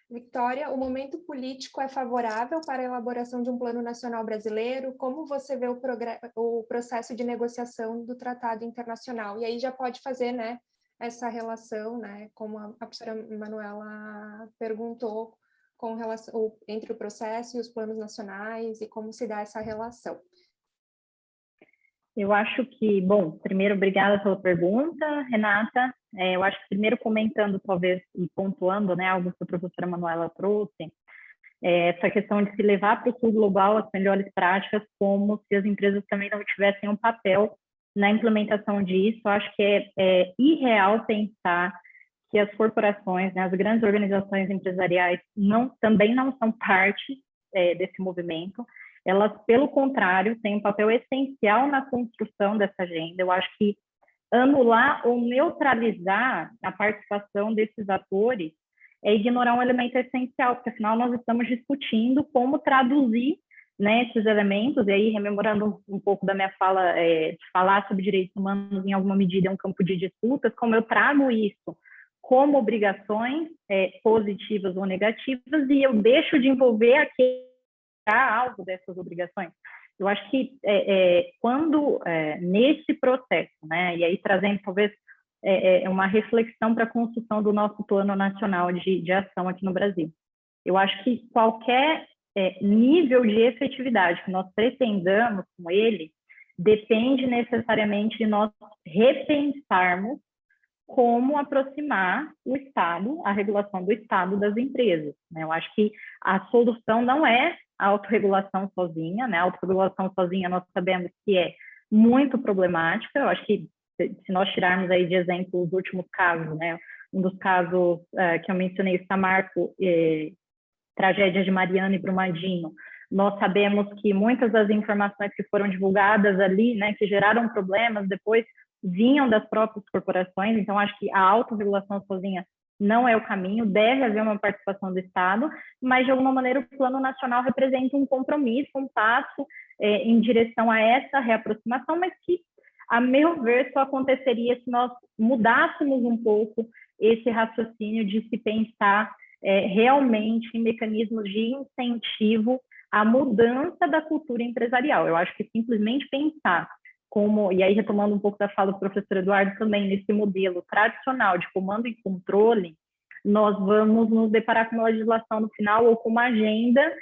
Speaker 1: Victória, o momento político é favorável para a elaboração de um plano nacional brasileiro? Como você vê o processo de negociação do tratado internacional? E aí já pode fazer, né, essa relação, né, como a professora Manuela perguntou, com relação entre o processo e os planos nacionais, e como se dá essa relação.
Speaker 5: Eu acho que, bom, primeiro, obrigada pela pergunta, Renata. Eu acho que primeiro comentando, talvez, e pontuando, né, algo que a professora Manuela trouxe, essa questão de se levar para o sul global as melhores práticas, como se as empresas também não tivessem um papel na implementação disso. Eu acho que é irreal pensar que as corporações, né, as grandes organizações empresariais também não são parte desse movimento. elas, pelo contrário, têm um papel essencial na construção dessa agenda. Eu acho que anular ou neutralizar a participação desses atores é ignorar um elemento essencial, porque afinal nós estamos discutindo como traduzir, né, esses elementos, e aí rememorando um pouco da minha fala, de falar sobre direitos humanos em alguma medida é um campo de disputas, como eu trago isso como obrigações positivas ou negativas, e eu deixo de envolver aquele alvo dessas obrigações. Eu acho que quando nesse processo, né, e aí trazendo talvez uma reflexão para a construção do nosso plano nacional de ação aqui no Brasil, eu acho que qualquer nível de efetividade que nós pretendamos com ele depende necessariamente de nós repensarmos como aproximar o Estado, a regulação do Estado das empresas, né? Eu acho que a solução não é a autorregulação sozinha, né? A autorregulação sozinha nós sabemos que é muito problemática. Eu acho que se nós tirarmos aí de exemplo os últimos casos, né? Um dos casos que eu mencionei, Samarco, tragédia de Mariana e Brumadinho, nós sabemos que muitas das informações que foram divulgadas ali, né, que geraram problemas, depois vinham das próprias corporações. Então acho que a autorregulação sozinha não é o caminho, deve haver uma participação do Estado, mas de alguma maneira o Plano Nacional representa um compromisso, um passo em direção a essa reaproximação, mas que, a meu ver, só aconteceria se nós mudássemos um pouco esse raciocínio de se pensar realmente em mecanismos de incentivo à mudança da cultura empresarial. Eu acho que simplesmente pensar como, e aí retomando um pouco da fala do professor Eduardo também, nesse modelo tradicional de comando e controle, nós vamos nos deparar com uma legislação no final ou com uma agenda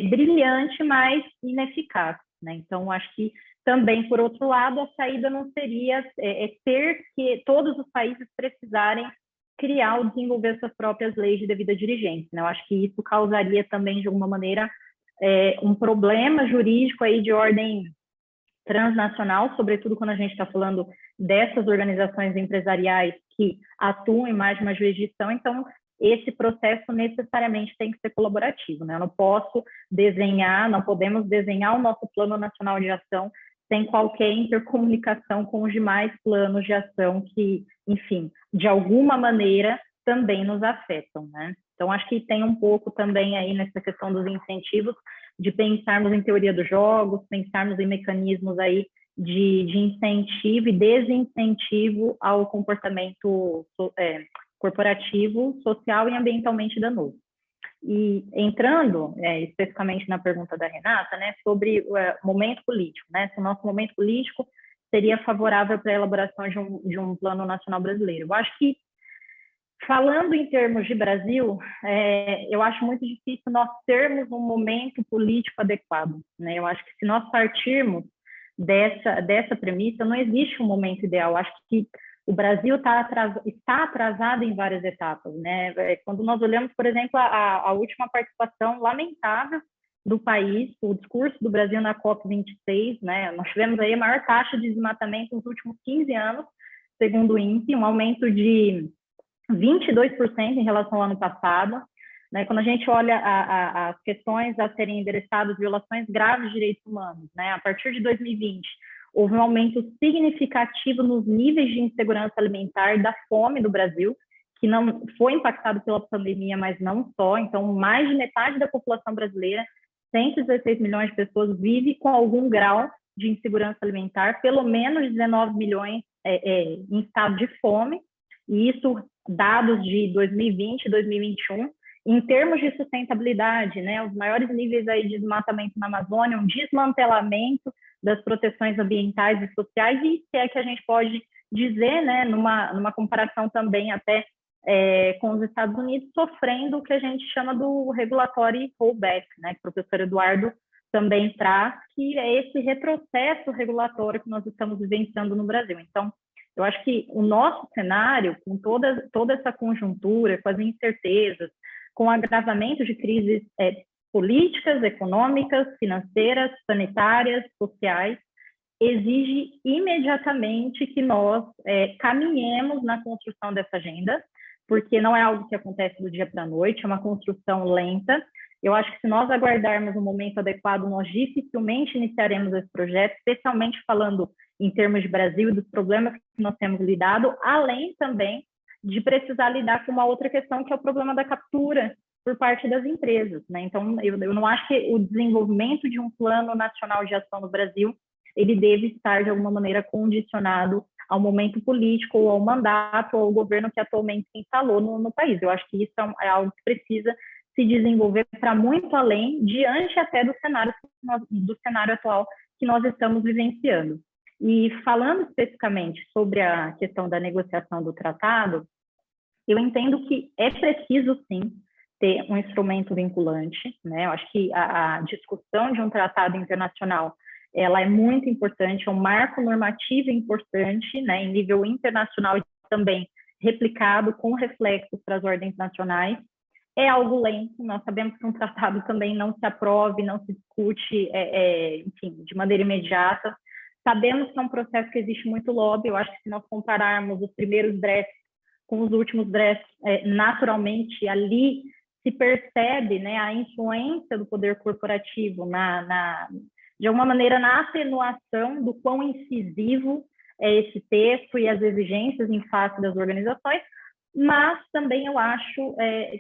Speaker 5: brilhante, mas ineficaz, né? Então, acho que também, por outro lado, a saída não seria ter que todos os países precisarem criar ou desenvolver suas próprias leis de devida diligência, né? Eu acho que isso causaria também, de alguma maneira, um problema jurídico aí de ordem transnacional, sobretudo quando a gente está falando dessas organizações empresariais que atuam em mais de uma jurisdição. Então, esse processo necessariamente tem que ser colaborativo, né? Eu não posso desenhar, não podemos desenhar o nosso plano nacional de ação sem qualquer intercomunicação com os demais planos de ação que, enfim, de alguma maneira também nos afetam, né? Então, acho que tem um pouco também aí nessa questão dos incentivos, de pensarmos em teoria dos jogos, pensarmos em mecanismos aí de incentivo e desincentivo ao comportamento corporativo, social e ambientalmente danoso. E entrando especificamente na pergunta da Renata, né, sobre o momento político, né, se o nosso momento político seria favorável para a elaboração de um plano nacional brasileiro. Eu acho que, falando em termos de Brasil, eu acho muito difícil nós termos um momento político adequado, né? Eu acho que se nós partirmos dessa premissa, não existe um momento ideal. Eu acho que o Brasil está atrasado em várias etapas, né? Quando nós olhamos, por exemplo, a última participação lamentável do país, o discurso do Brasil na COP26, né? Nós tivemos aí a maior taxa de desmatamento nos últimos 15 anos, segundo o INPE, um aumento de 22% em relação ao ano passado, né? Quando a gente olha as questões a serem endereçadas, violações graves de direitos humanos, né? A partir de 2020, houve um aumento significativo nos níveis de insegurança alimentar, da fome do Brasil, que não foi impactado pela pandemia, mas não só. Então, mais de metade da população brasileira, 116 milhões de pessoas, vive com algum grau de insegurança alimentar, pelo menos 19 milhões em estado de fome, e isso dados de 2020 e 2021. Em termos de sustentabilidade, né, os maiores níveis aí de desmatamento na Amazônia, um desmantelamento das proteções ambientais e sociais, e se é que a gente pode dizer, né, numa comparação também até com os Estados Unidos, sofrendo o que a gente chama do regulatory rollback, né, que o professor Eduardo também traz, que é esse retrocesso regulatório que nós estamos vivenciando no Brasil. Então, eu acho que o nosso cenário, com toda essa conjuntura, com as incertezas, com o agravamento de crises políticas, econômicas, financeiras, sanitárias, sociais, exige imediatamente que nós caminhemos na construção dessa agenda, porque não é algo que acontece do dia para a noite, é uma construção lenta, Eu acho que se nós aguardarmos um momento adequado, nós dificilmente iniciaremos esse projeto, especialmente falando em termos de Brasil e dos problemas que nós temos lidado, além também de precisar lidar com uma outra questão, que é o problema da captura por parte das empresas, né? Então, eu não acho que o desenvolvimento de um plano nacional de ação no Brasil, ele deve estar, de alguma maneira, condicionado ao momento político, ou ao mandato, ou ao governo que atualmente se instalou no país. Eu acho que isso é algo que precisa se desenvolver para muito além, diante até do cenário atual que nós estamos vivenciando. E falando especificamente sobre a questão da negociação do tratado, eu entendo que é preciso, sim, ter um instrumento vinculante, né? Eu acho que a discussão de um tratado internacional, ela é muito importante, é um marco normativo importante, né, em nível internacional e também replicado com reflexos para as ordens nacionais. É algo lento, nós sabemos que um tratado também não se aprove, não se discute, enfim, de maneira imediata. Sabemos que é um processo que existe muito lobby. Eu acho que se nós compararmos os primeiros drafts com os últimos drafts, naturalmente ali se percebe, né, a influência do poder corporativo de alguma maneira na atenuação do quão incisivo é esse texto e as exigências em face das organizações, mas também eu acho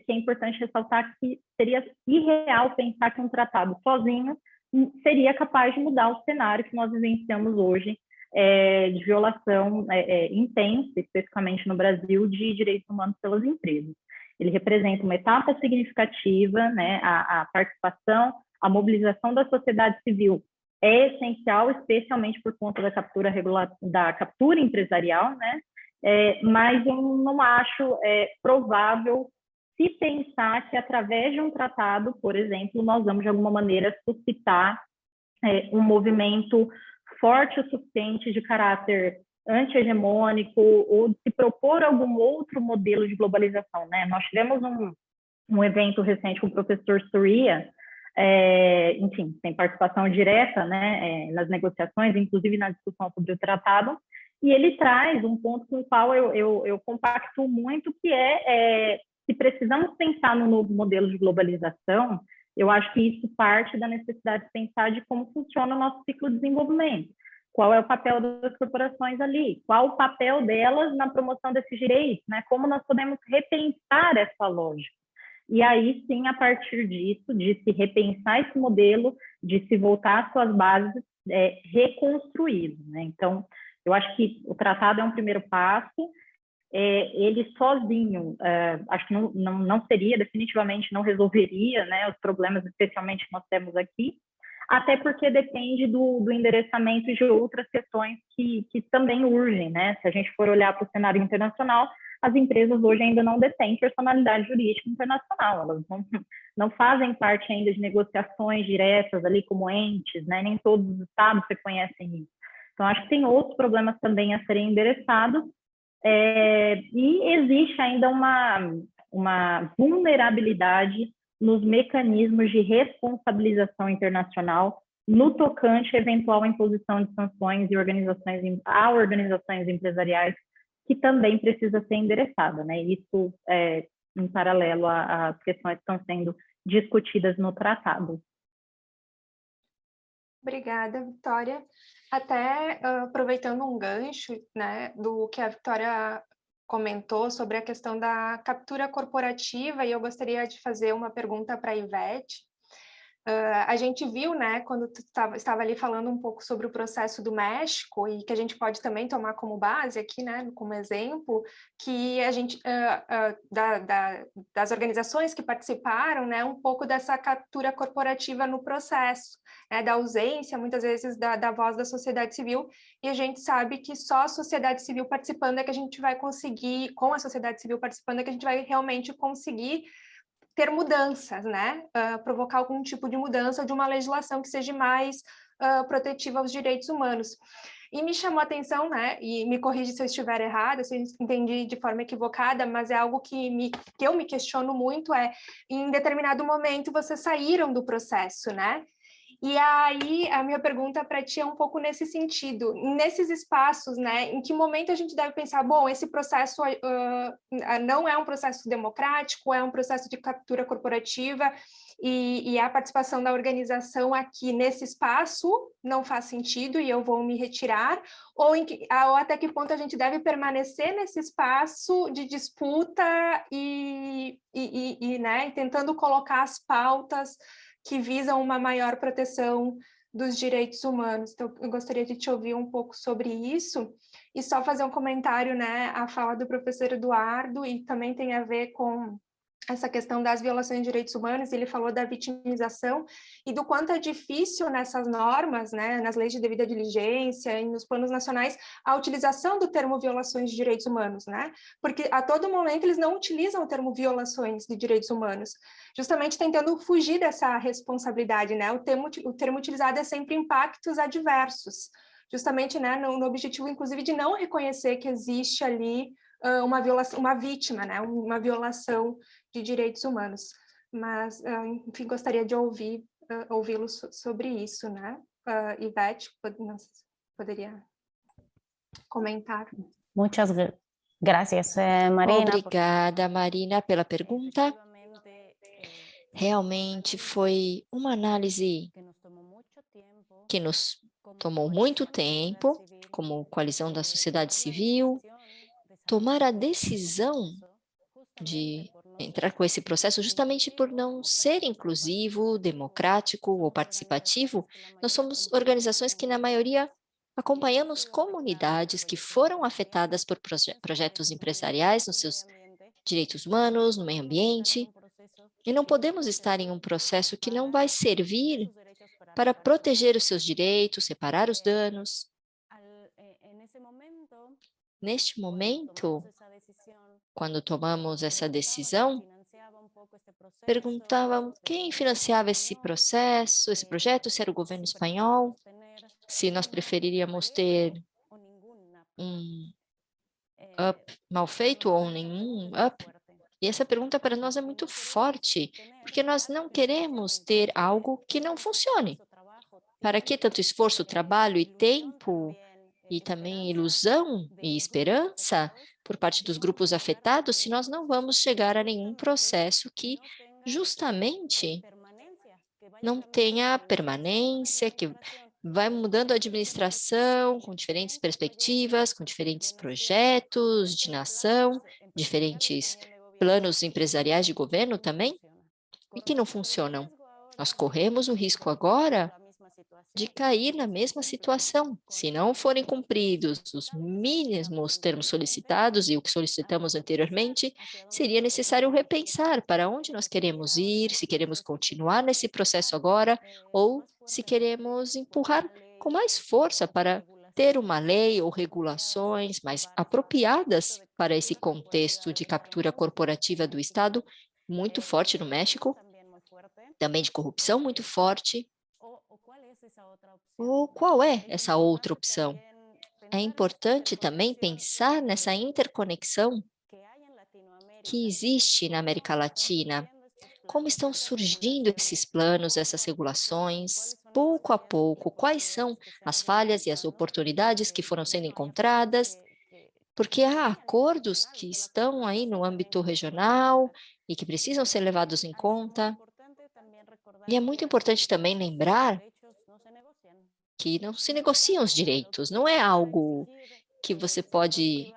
Speaker 5: que é importante ressaltar que seria irreal pensar que um tratado sozinho seria capaz de mudar o cenário que nós vivenciamos hoje, de violação intensa, especificamente no Brasil, de direitos humanos pelas empresas. Ele representa uma etapa significativa, né? A participação, a mobilização da sociedade civil é essencial, especialmente por conta da captura empresarial, né? Mas eu não acho provável se pensar que através de um tratado, por exemplo, nós vamos de alguma maneira suscitar um movimento forte o suficiente de caráter anti-hegemônico ou de se propor algum outro modelo de globalização, né? Nós tivemos um evento recente com o professor Surya, enfim, tem participação direta, né, nas negociações, inclusive na discussão sobre o tratado, e ele traz um ponto com o qual eu compacto muito, que se precisamos pensar no novo modelo de globalização, eu acho que isso parte da necessidade de pensar de como funciona o nosso ciclo de desenvolvimento. Qual é o papel das corporações ali? Qual o papel delas na promoção desses direitos? Né? Como nós podemos repensar essa lógica? E aí, sim, a partir disso, de se repensar esse modelo, de se voltar às suas bases, reconstruído. Né? Então, eu acho que o tratado é um primeiro passo. Ele sozinho, acho que não seria, definitivamente não resolveria, né, os problemas, especialmente que nós temos aqui, até porque depende do endereçamento de outras questões que também urgem, né? Se a gente for olhar para o cenário internacional, as empresas hoje ainda não detêm personalidade jurídica internacional, elas não fazem parte ainda de negociações diretas ali como entes, né? Nem todos os estados reconhecem isso. Então, acho que tem outros problemas também a serem endereçados, e existe ainda uma vulnerabilidade nos mecanismos de responsabilização internacional no tocante à eventual imposição de sanções a organizações empresariais, que também precisa ser endereçada, né? Isso em paralelo às questões que estão sendo discutidas no tratado.
Speaker 1: Obrigada, Vitória. Até aproveitando um gancho, né, do que a Vitória comentou sobre a questão da captura corporativa, e eu gostaria de fazer uma pergunta para a Ivete. A gente viu, né, quando tu estava ali falando um pouco sobre o processo do México, e que a gente pode também tomar como base aqui, né, como exemplo, que a gente, das organizações que participaram, né, um pouco dessa captura corporativa no processo, né, da ausência, muitas vezes, da voz da sociedade civil, e a gente sabe que só a sociedade civil participando é que a gente vai conseguir, com a sociedade civil participando é que a gente vai realmente conseguir ter mudanças, né? Provocar algum tipo de mudança de uma legislação que seja mais protetiva aos direitos humanos. E me chamou a atenção, né? E me corrige se eu estiver errada, se eu entendi de forma equivocada, mas é algo que eu me questiono muito, em determinado momento vocês saíram do processo, né? E aí, a minha pergunta para ti é um pouco nesse sentido, nesses espaços, né, em que momento a gente deve pensar, bom, esse processo não é um processo democrático, é um processo de captura corporativa, e a participação da organização aqui nesse espaço não faz sentido e eu vou me retirar, ou até que ponto a gente deve permanecer nesse espaço de disputa né, e tentando colocar as pautas que visam uma maior proteção dos direitos humanos. Então, eu gostaria de te ouvir um pouco sobre isso, e só fazer um comentário, né, à fala do professor Eduardo, e também tem a ver com essa questão das violações de direitos humanos. Ele falou da vitimização e do quanto é difícil nessas normas, né, nas leis de devida diligência e nos planos nacionais, a utilização do termo violações de direitos humanos, né, porque a todo momento eles não utilizam o termo violações de direitos humanos, justamente tentando fugir dessa responsabilidade, né, o termo utilizado é sempre impactos adversos, justamente, né, no objetivo, inclusive, de não reconhecer que existe ali uma violação, uma vítima, né, uma violação de direitos humanos. Mas, enfim, gostaria de ouvi-lo sobre isso, né? Ivete, poderia comentar?
Speaker 6: Muchas gracias, Marina.
Speaker 4: Obrigada, Marina, pela pergunta. Realmente foi uma análise que nos tomou muito tempo, como coalizão da sociedade civil, tomar a decisão de entrar com esse processo justamente por não ser inclusivo, democrático ou participativo. Nós somos organizações que, na maioria, acompanhamos comunidades que foram afetadas por projetos empresariais nos seus direitos humanos, no meio ambiente, e não podemos estar em um processo que não vai servir para proteger os seus direitos, reparar os danos. Neste momento, quando tomamos essa decisão, perguntavam quem financiava esse processo, esse projeto, se era o governo espanhol, se nós preferiríamos ter um up mal feito ou nenhum up. E essa pergunta para nós é muito forte, porque nós não queremos ter algo que não funcione. Para que tanto esforço, trabalho e tempo, e também ilusão e esperança por parte dos grupos afetados, se nós não vamos chegar a nenhum processo que justamente não tenha permanência, que vai mudando a administração com diferentes perspectivas, com diferentes projetos de nação, diferentes planos empresariais de governo também, e que não funcionam. Nós corremos o risco agora de cair na mesma situação. Se não forem cumpridos os mínimos termos solicitados e o que solicitamos anteriormente, seria necessário repensar para onde nós queremos ir, se queremos continuar nesse processo agora ou se queremos empurrar com mais força para ter uma lei ou regulações mais apropriadas para esse contexto de captura corporativa do Estado, muito forte no México, também de corrupção muito forte. Ou qual é essa outra opção? É importante também pensar nessa interconexão que existe na América Latina. Como estão surgindo esses planos, essas regulações, pouco a pouco, quais são as falhas e as oportunidades que foram sendo encontradas, porque há acordos que estão aí no âmbito regional e que precisam ser levados em conta. E é muito importante também lembrar que não se negociam os direitos, não é algo que você pode,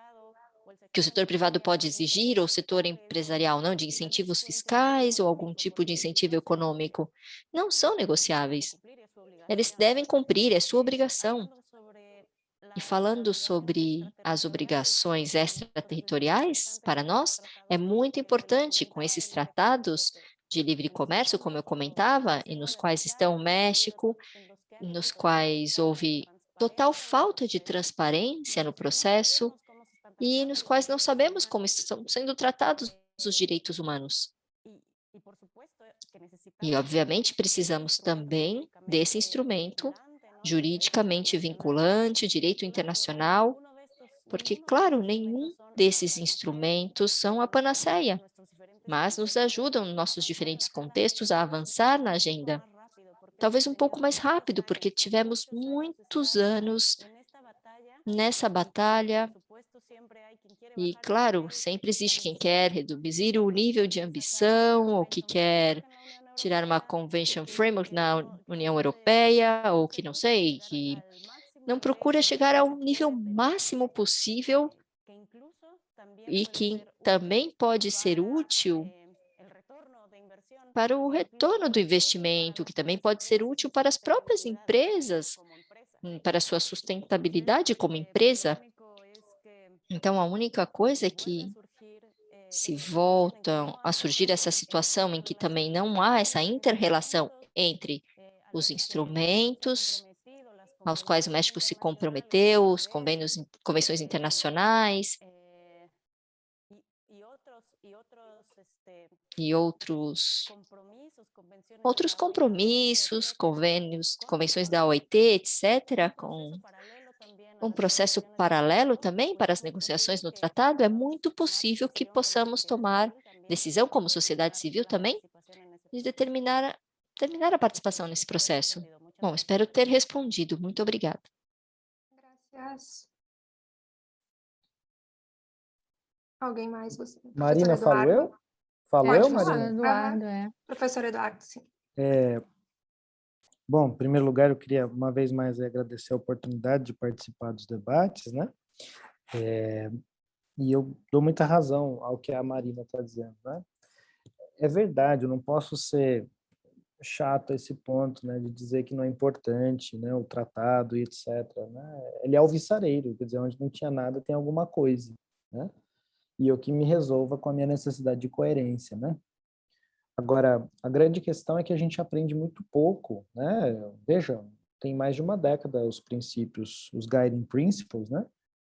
Speaker 4: que o setor privado pode exigir, ou o setor empresarial, não, de incentivos fiscais ou algum tipo de incentivo econômico. Não são negociáveis. Eles devem cumprir, é sua obrigação. E falando sobre as obrigações extraterritoriais, para nós, é muito importante com esses tratados de livre comércio, como eu comentava, e nos quais estão o México, nos quais houve total falta de transparência no processo e nos quais não sabemos como estão sendo tratados os direitos humanos. E, obviamente, precisamos também desse instrumento juridicamente vinculante, direito internacional, porque, claro, nenhum desses instrumentos são a panaceia, mas nos ajudam, nos nossos diferentes contextos, a avançar na agenda. Talvez um pouco mais rápido, porque tivemos muitos anos nessa batalha. E, claro, sempre existe quem quer reduzir o nível de ambição ou que quer tirar uma Convention Framework na União Europeia, ou que não sei, que não procura chegar ao nível máximo possível e que também pode ser útil para o retorno do investimento, que também pode ser útil para as próprias empresas, para a sua sustentabilidade como empresa. Então, a única coisa é que, se voltam a surgir essa situação em que também não há essa inter-relação entre os instrumentos aos quais o México se comprometeu, os convenções internacionais e outros compromissos, convenções da OIT, etc., com um processo paralelo também para as negociações no tratado, é muito possível que possamos tomar decisão como sociedade civil também de terminar a participação nesse processo. Bom, espero ter respondido. Muito obrigada.
Speaker 1: Graças. Alguém mais?
Speaker 7: Marina, falo eu? Falo
Speaker 8: Pode
Speaker 7: eu,
Speaker 8: falar,
Speaker 7: Marina?
Speaker 8: Eduardo,
Speaker 1: Professor Eduardo, sim.
Speaker 7: Bom, em primeiro lugar, eu queria uma vez mais agradecer a oportunidade de participar dos debates, né? E eu dou muita razão ao que a Marina está dizendo, né? É verdade, eu não posso ser chato a esse ponto, né, de dizer que não é importante, né, o tratado e etc, né? Ele é alvissareiro, quer dizer, onde não tinha nada tem alguma coisa, né? E eu que me resolva com a minha necessidade de coerência, né? Agora, a grande questão é que a gente aprende muito pouco, né? Veja, tem mais de uma década os princípios, os guiding principles, né?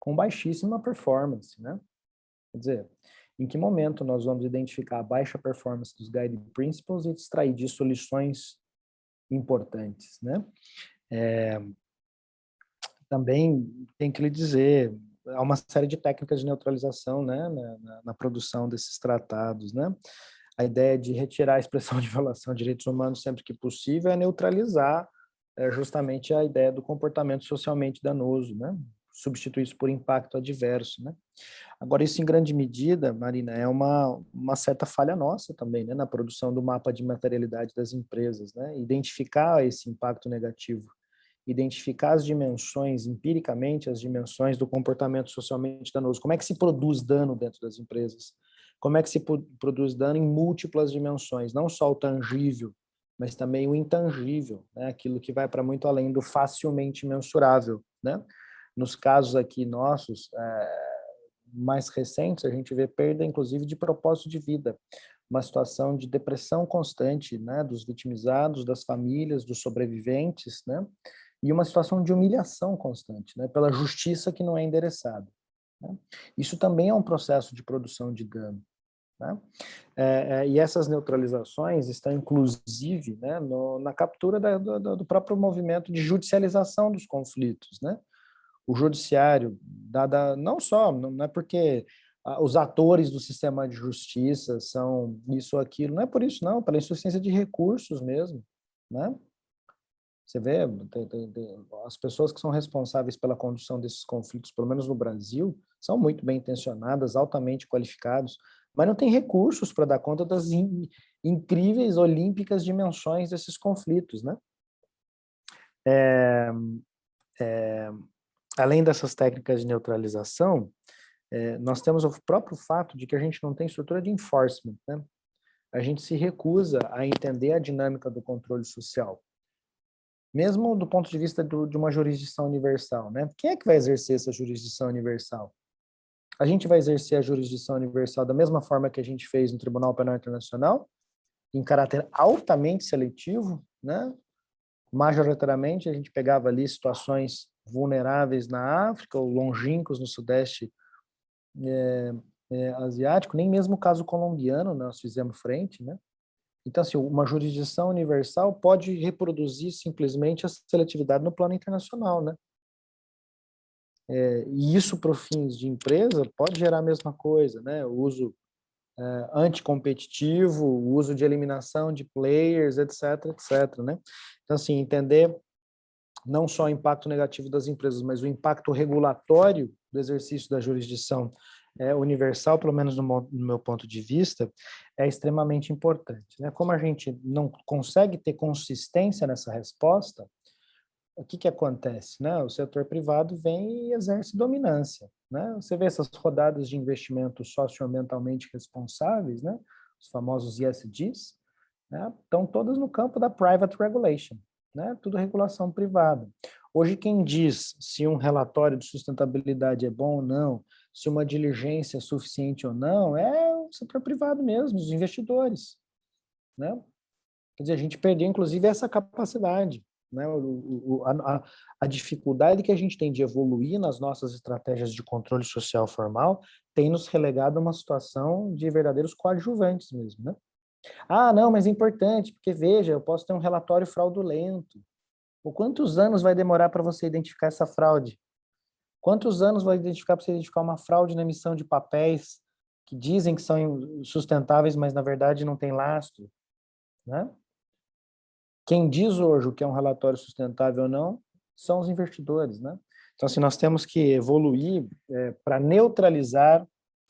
Speaker 7: Com baixíssima performance, né? Quer dizer, em que momento nós vamos identificar a baixa performance dos guiding principles e extrair disso lições importantes, né? Também tem que lhe dizer, há uma série de técnicas de neutralização, né? Na produção desses tratados, né? A ideia de retirar a expressão de violação de direitos humanos sempre que possível é neutralizar justamente a ideia do comportamento socialmente danoso, né? Substituir isso por impacto adverso, né? Agora, isso em grande medida, Marina, é uma certa falha nossa também, né? Na produção do mapa de materialidade das empresas, né? Identificar esse impacto negativo, identificar as dimensões, empiricamente, as dimensões do comportamento socialmente danoso. Como é que se produz dano dentro das empresas? Como é que se produz dano em múltiplas dimensões, não só o tangível, mas também o intangível, né? Aquilo que vai para muito além do facilmente mensurável, né? Nos casos aqui nossos, mais recentes, a gente vê perda, inclusive, de propósito de vida, uma situação de depressão constante, né? Dos vitimizados, das famílias, dos sobreviventes, né? E uma situação de humilhação constante, né? Pela justiça que não é endereçada, né? Isso também é um processo de produção de dano, né? E essas neutralizações estão, inclusive, né, na captura do próprio movimento de judicialização dos conflitos, né? O judiciário, não só, não é porque os atores do sistema de justiça são isso ou aquilo, não é por isso não, pela insuficiência de recursos mesmo, né? Você vê, as pessoas que são responsáveis pela condução desses conflitos, pelo menos no Brasil, são muito bem intencionadas, altamente qualificados, mas não tem recursos para dar conta das incríveis olímpicas dimensões desses conflitos, né? Além dessas técnicas de neutralização, nós temos o próprio fato de que a gente não tem estrutura de enforcement, né? A gente se recusa a entender a dinâmica do controle social, mesmo do ponto de vista de uma jurisdição universal, né? Quem é que vai exercer essa jurisdição universal? A gente vai exercer a jurisdição universal da mesma forma que a gente fez no Tribunal Penal Internacional, em caráter altamente seletivo, né? Majoritariamente, a gente pegava ali situações vulneráveis na África ou longínquos no Sudeste asiático, nem mesmo o caso colombiano nós fizemos frente, né? Então, assim, uma jurisdição universal pode reproduzir simplesmente a seletividade no plano internacional, né? E isso, para fins de empresa, pode gerar a mesma coisa, né? O uso anticompetitivo, o uso de eliminação de players, etc., etc., né? Então, assim, entender não só o impacto negativo das empresas, mas o impacto regulatório do exercício da jurisdição universal, pelo menos no meu ponto de vista, é extremamente importante, né? Como a gente não consegue ter consistência nessa resposta, o que acontece, né? O setor privado vem e exerce dominância, né? Você vê essas rodadas de investimento socioambientalmente responsáveis, né? Os famosos ESGs, né? Estão todas no campo da private regulation, né? Tudo regulação privada. Hoje, quem diz se um relatório de sustentabilidade é bom ou não, se uma diligência é suficiente ou não, é o setor privado mesmo, os investidores, né? Quer dizer, a gente perdeu, inclusive, essa capacidade, né? A dificuldade que a gente tem de evoluir nas nossas estratégias de controle social formal tem nos relegado a uma situação de verdadeiros coadjuvantes mesmo, né? Ah, não, mas é importante, porque veja, eu posso ter um relatório fraudulento. Ou quantos anos vai demorar para você identificar essa fraude? Quantos anos vai identificar para você identificar uma fraude na emissão de papéis que dizem que são sustentáveis, mas na verdade não tem lastro, né? Quem diz hoje o que é um relatório sustentável ou não são os investidores, né? Então, assim, nós temos que evoluir para neutralizar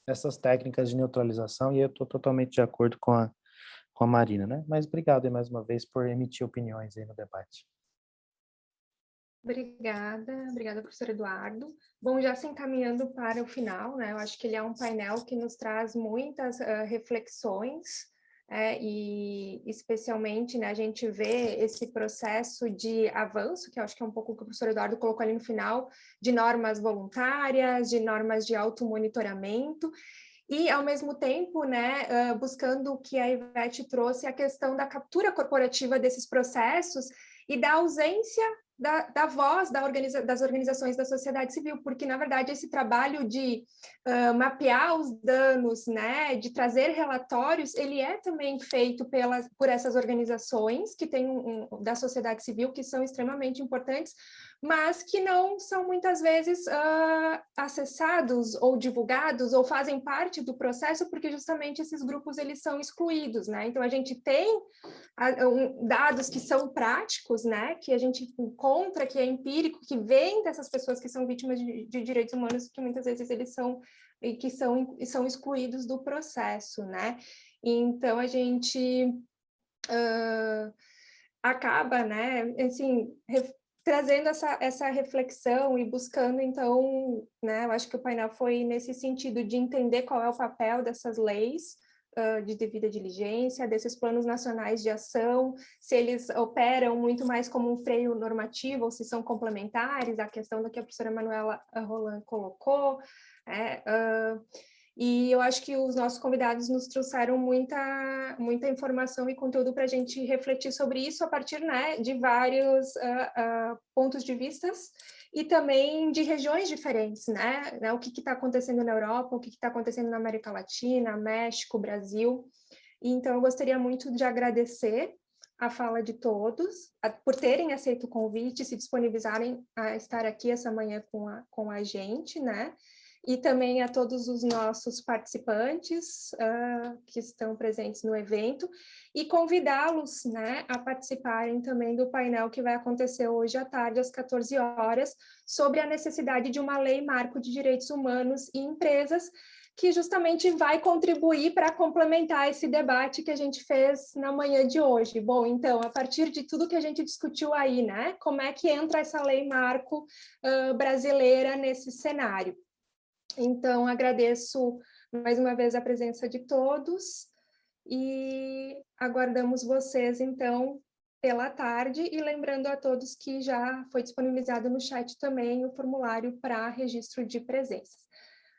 Speaker 7: essas técnicas de neutralização, e eu estou totalmente de acordo com a Marina, né? Mas obrigado aí mais uma vez por emitir opiniões aí no debate.
Speaker 1: Obrigada, professor Eduardo. Bom, já se encaminhando para o final, né? Eu acho que ele é um painel que nos traz muitas reflexões, e especialmente, né, a gente vê esse processo de avanço, que eu acho que é um pouco o que o professor Eduardo colocou ali no final, de normas voluntárias, de normas de automonitoramento, e, ao mesmo tempo, né, buscando o que a Ivete trouxe, a questão da captura corporativa desses processos e da ausência da voz das organizações da sociedade civil, porque, na verdade, esse trabalho de mapear os danos, né, de trazer relatórios, ele é também feito por essas organizações que têm da sociedade civil, que são extremamente importantes, mas que não são muitas vezes acessados ou divulgados ou fazem parte do processo, porque justamente esses grupos eles são excluídos, né? Então a gente tem dados que são práticos, né? Que a gente encontra, que é empírico, que vem dessas pessoas que são vítimas de direitos humanos, que muitas vezes eles são excluídos do processo, né? Então a gente acaba, né? Assim, trazendo essa reflexão e buscando, então, né, eu acho que o painel foi nesse sentido de entender qual é o papel dessas leis de devida diligência, desses planos nacionais de ação, se eles operam muito mais como um freio normativo ou se são complementares, a questão da que a professora Manuela Roland colocou, e eu acho que os nossos convidados nos trouxeram muita informação e conteúdo para a gente refletir sobre isso a partir, né, de vários pontos de vista e também de regiões diferentes, né? O que está acontecendo na Europa, o que está acontecendo na América Latina, México, Brasil. E, então, eu gostaria muito de agradecer a fala de todos, por terem aceito o convite, se disponibilizarem a estar aqui essa manhã com a gente, né? E também a todos os nossos participantes que estão presentes no evento, e convidá-los, né, a participarem também do painel que vai acontecer hoje à tarde, às 14 horas, sobre a necessidade de uma lei marco de direitos humanos e empresas, que justamente vai contribuir para complementar esse debate que a gente fez na manhã de hoje. Bom, então, a partir de tudo que a gente discutiu aí, né, como é que entra essa lei marco brasileira nesse cenário? Então, agradeço mais uma vez a presença de todos e aguardamos vocês, então, pela tarde, e lembrando a todos que já foi disponibilizado no chat também o formulário para registro de presenças.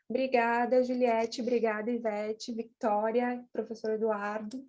Speaker 1: Obrigada, Juliette, obrigada, Ivete, Victória, professor Eduardo.